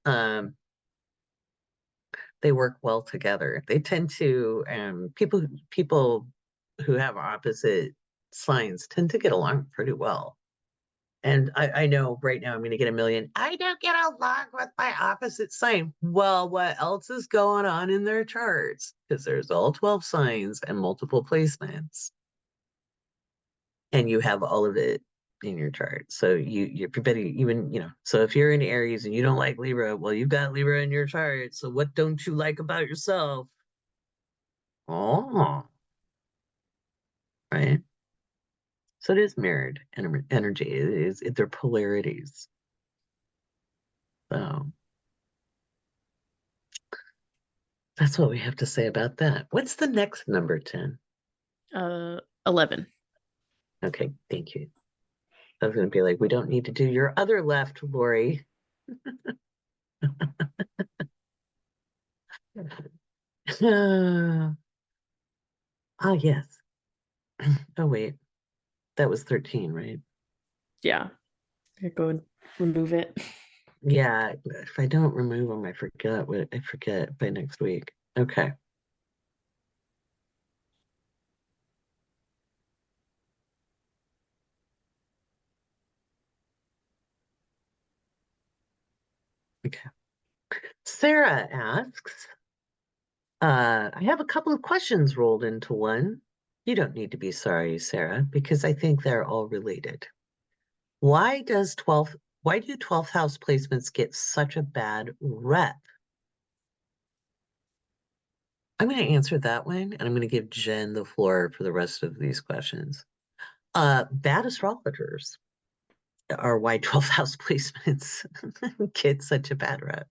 but they work well together. They tend to, people who have opposite signs tend to get along pretty well. And I know right now I'm going to get a million. I don't get along with my opposite sign. Well, what else is going on in their charts? Because there's all 12 signs and multiple placements. And you have all of it in your chart. So everybody, even, so if you're in Aries and you don't like Libra, well, you've got Libra in your chart. So what don't you like about yourself? Oh, right. So it is mirrored energy. They're polarities. So that's what we have to say about that. What's the next number, 10? 11. Okay, thank you. I was going to be like, we don't need to do your other left, Laurie. Yes. Oh, wait. That was 13, right? Yeah. Go and remove it. Yeah, if I don't remove them, I forget by next week. Okay. Okay. Sarah asks, I have a couple of questions rolled into one. You don't need to be sorry, Sarah, because I think they're all related. Why do 12th house placements get such a bad rep? I'm going to answer that one, and I'm going to give Jen the floor for the rest of these questions. Bad astrologers are why 12th house placements get such a bad rep.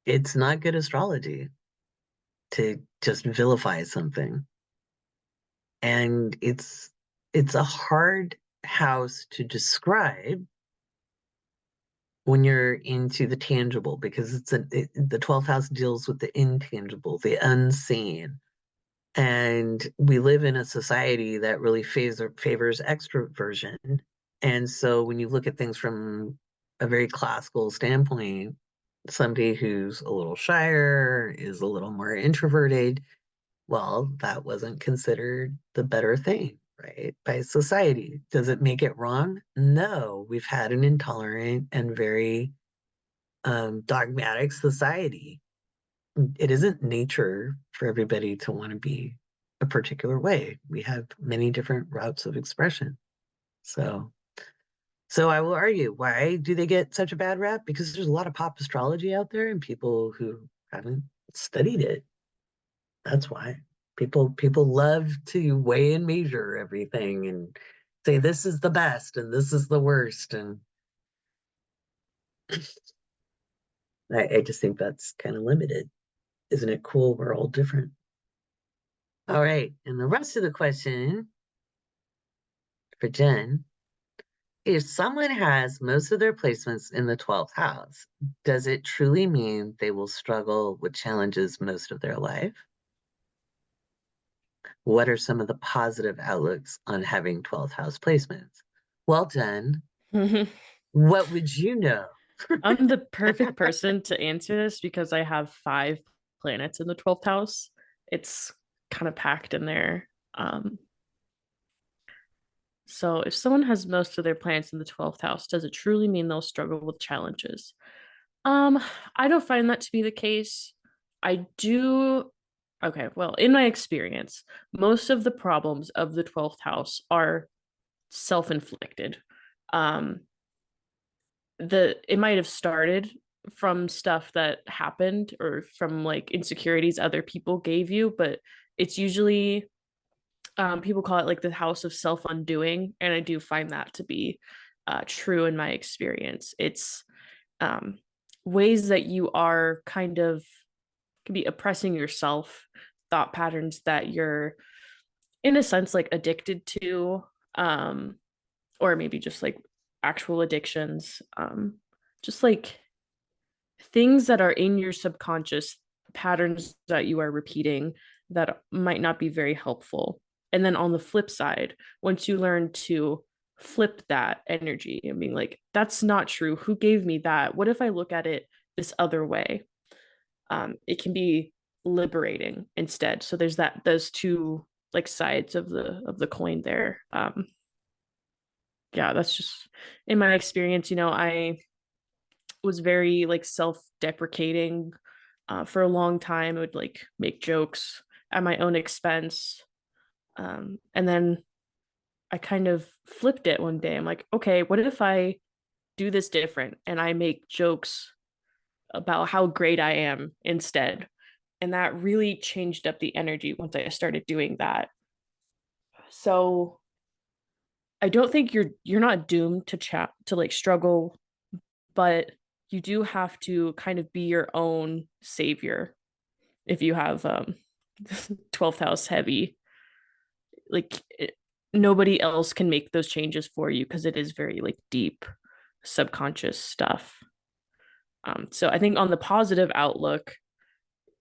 It's not good astrology to just vilify something. And it's a hard house to describe when you're into the tangible, because the 12th house deals with the intangible, the unseen. And we live in a society that really favors extroversion. And so when you look at things from a very classical standpoint, somebody who's a little shyer is a little more introverted. Well, that wasn't considered the better thing, right? By society. Does it make it wrong? No, we've had an intolerant and very dogmatic society. It isn't nature for everybody to want to be a particular way. We have many different routes of expression. So I will argue, why do they get such a bad rap? Because there's a lot of pop astrology out there and people who haven't studied it. That's why. People love to weigh and measure everything and say this is the best and this is the worst. And I just think that's kind of limited. Isn't it cool? We're all different. All right. And the rest of the question for Jen, if someone has most of their placements in the 12th house, does it truly mean they will struggle with challenges most of their life? What are some of the positive outlooks on having 12th house placements? Well, Jen, what would you know? I'm the perfect person to answer this because I have 5 planets in the 12th house. It's kind of packed in there. So if someone has most of their planets in the 12th house, does it truly mean they'll struggle with challenges? I don't find that to be the case. I do. Okay, well, in my experience, most of the problems of the 12th house are self-inflicted. It might have started from stuff that happened or from like insecurities other people gave you, but it's usually people call it like the house of self-undoing, and I do find that to be true in my experience. It's ways that you are kind of can be oppressing yourself, thought patterns that you're in a sense like addicted to, or maybe just like actual addictions, just like things that are in your subconscious, patterns that you are repeating that might not be very helpful. And then on the flip side, once you learn to flip that energy and being like, that's not true. Who gave me that? What if I look at it this other way? It can be liberating instead. So there's those two like sides of the coin there. Yeah, that's just in my experience. I was very like self-deprecating for a long time. I would like make jokes at my own expense. And then I kind of flipped it one day. I'm like, okay, what if I do this different and I make jokes about how great I am instead? And that really changed up the energy once I started doing that. So I don't think you're not doomed to like struggle, but you do have to kind of be your own savior if you have 12th house heavy. Like nobody else can make those changes for you because it is very like deep subconscious stuff. So I think on the positive outlook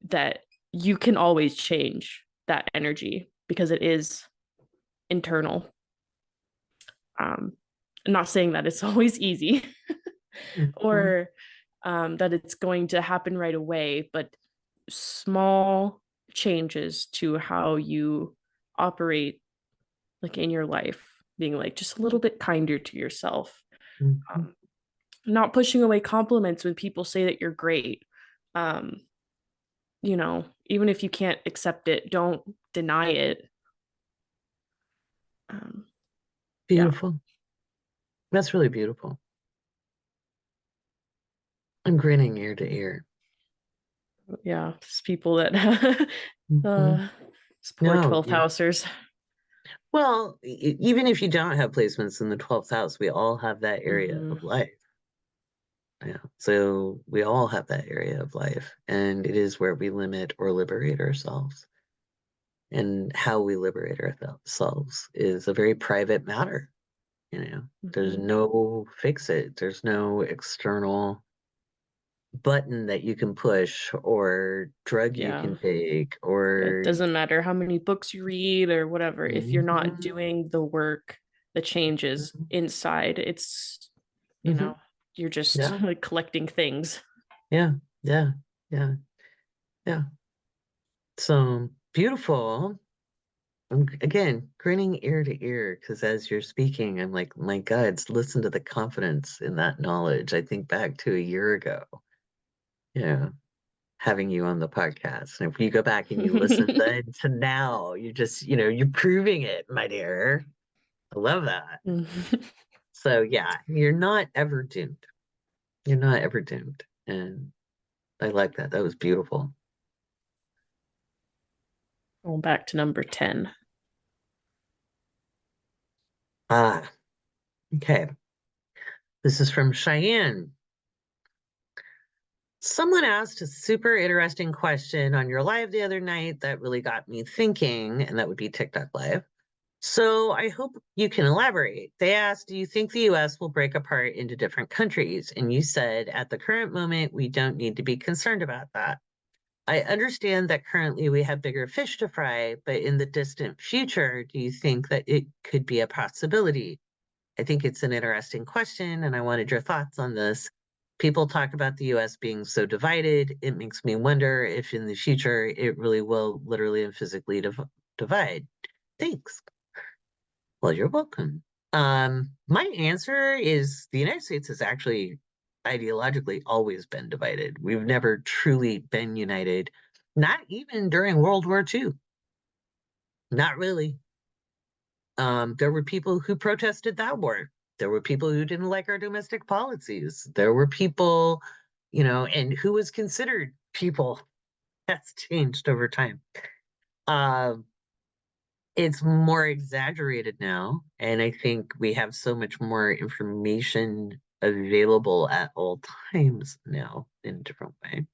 that you can always change that energy because it is internal. I'm not saying that it's always easy or that it's going to happen right away, but small changes to how you operate like in your life, being like just a little bit kinder to yourself, not pushing away compliments when people say that you're great. Even if you can't accept it, don't deny it. Beautiful. That's really beautiful. I'm grinning ear to ear. Yeah, just people that poor No, 12th housers. Well, even if you don't have placements in the 12th house, we all have that area of life. Yeah. So we all have that area of life, and it is where we limit or liberate ourselves. And how we liberate ourselves is a very private matter. There's no fix it. There's no external button that you can push or drug you can take, or it doesn't matter how many books you read or whatever. If you're not doing the work, the changes inside, it's you're just like collecting things. Yeah. So beautiful. Again, grinning ear to ear, because as you're speaking, I'm like, my God, listen to the confidence in that knowledge. I think back to a year ago, having you on the podcast. And if you go back and you listen to now, you just, you're proving it, my dear. I love that. So yeah, you're not ever doomed. You're not ever doomed. And I like that. That was beautiful. Going back to number 10. Okay. This is from Cheyenne. Someone asked a super interesting question on your live the other night that really got me thinking, and that would be TikTok Live. So I hope you can elaborate. They asked, do you think the US will break apart into different countries? And you said, at the current moment, we don't need to be concerned about that. I understand that currently we have bigger fish to fry, but in the distant future, do you think that it could be a possibility? I think it's an interesting question, and I wanted your thoughts on this. People talk about the US being so divided. It makes me wonder if in the future it really will literally and physically divide. Thanks. Well, you're welcome. My answer is the United States has actually ideologically always been divided. We've never truly been united, not even during World War II. Not really. There were people who protested that war. There were people who didn't like our domestic policies. There were people, and who was considered people. That's changed over time. It's more exaggerated now, and I think we have so much more information available at all times now in a different way.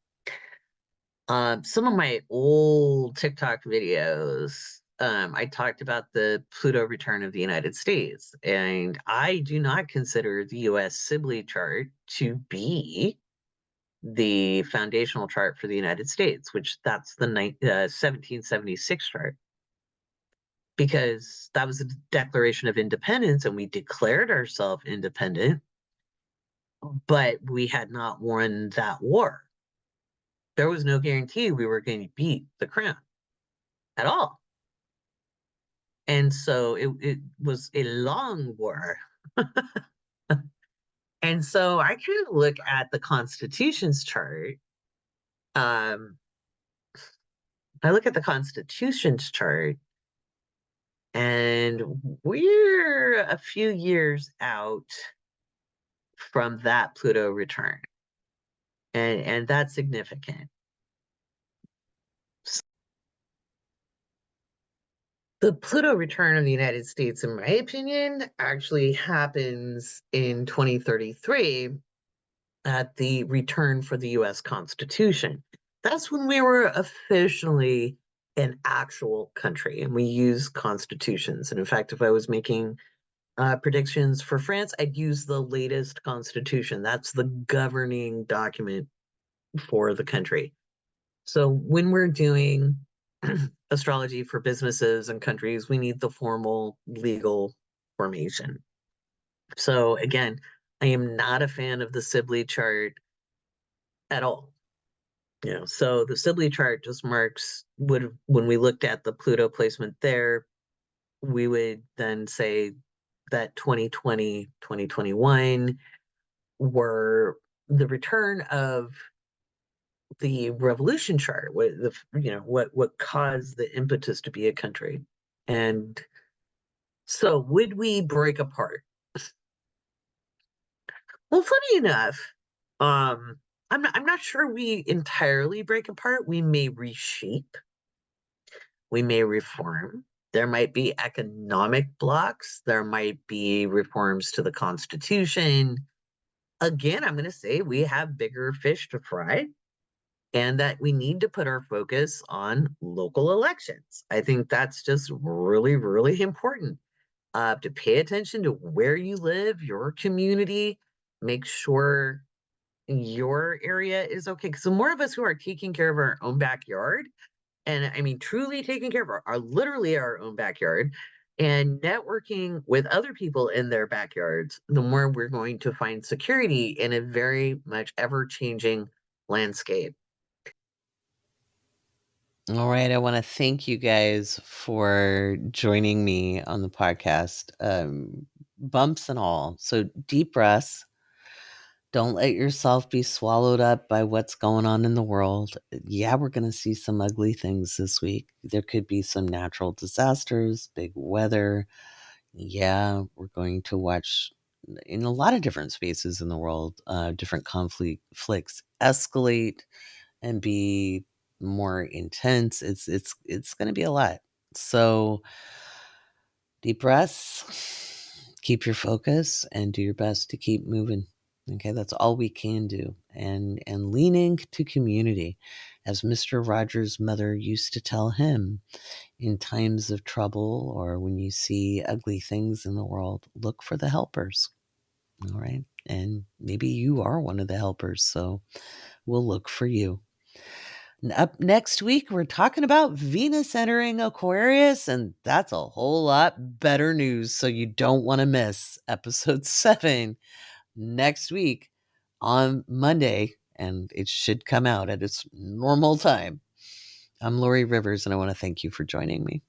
Some of my old TikTok videos, I talked about the Pluto return of the United States, and I do not consider the US Sibley chart to be the foundational chart for the United States, which that's the 1776 chart. because that was a declaration of independence and we declared ourselves independent, but we had not won that war. There was no guarantee we were going to beat the crown at all. And so it was a long war. And so I kind of look at the Constitution's chart. I look at the Constitution's chart, and we're a few years out from that Pluto return. And that's significant. The Pluto return of the United States, in my opinion, actually happens in 2033 at the return for the US Constitution. That's when we were officially an actual country and we use constitutions. And in fact, if I was making predictions for France, I'd use the latest constitution. That's the governing document for the country. So when we're doing astrology for businesses and countries, we need the formal legal formation. So again, I am not a fan of the Sibley chart at all. So the Sibley chart just marks when we looked at the Pluto placement there, we would then say that 2020, 2021 were the return of the revolution chart, what caused the impetus to be a country. And so would we break apart? Well, funny enough, I'm not sure we entirely break apart. We may reshape, we may reform. There might be economic blocks, there might be reforms to the Constitution. Again, I'm going to say we have bigger fish to fry, and that we need to put our focus on local elections. I think that's just really, really important, to pay attention to where you live, your community, make sure your area is okay. Because the more of us who are taking care of our own backyard, and I mean truly taking care of our literally our own backyard, and networking with other people in their backyards, the more we're going to find security in a very much ever-changing landscape. All right. I want to thank you guys for joining me on the podcast, bumps and all. So deep breaths. Don't let yourself be swallowed up by what's going on in the world. Yeah, we're going to see some ugly things this week. There could be some natural disasters, big weather. Yeah, we're going to watch in a lot of different spaces in the world, different conflicts escalate and be more intense. It's going to be a lot. So deep breaths, keep your focus, and do your best to keep moving. Okay, that's all we can do. And leaning to community, as Mr. Rogers' mother used to tell him, in times of trouble or when you see ugly things in the world, look for the helpers. All right, and maybe you are one of the helpers, so we'll look for you. Up next week, we're talking about Venus entering Aquarius, and that's a whole lot better news. So you don't want to miss episode 7 next week on Monday, and it should come out at its normal time. I'm Laurie Rivers, and I want to thank you for joining me.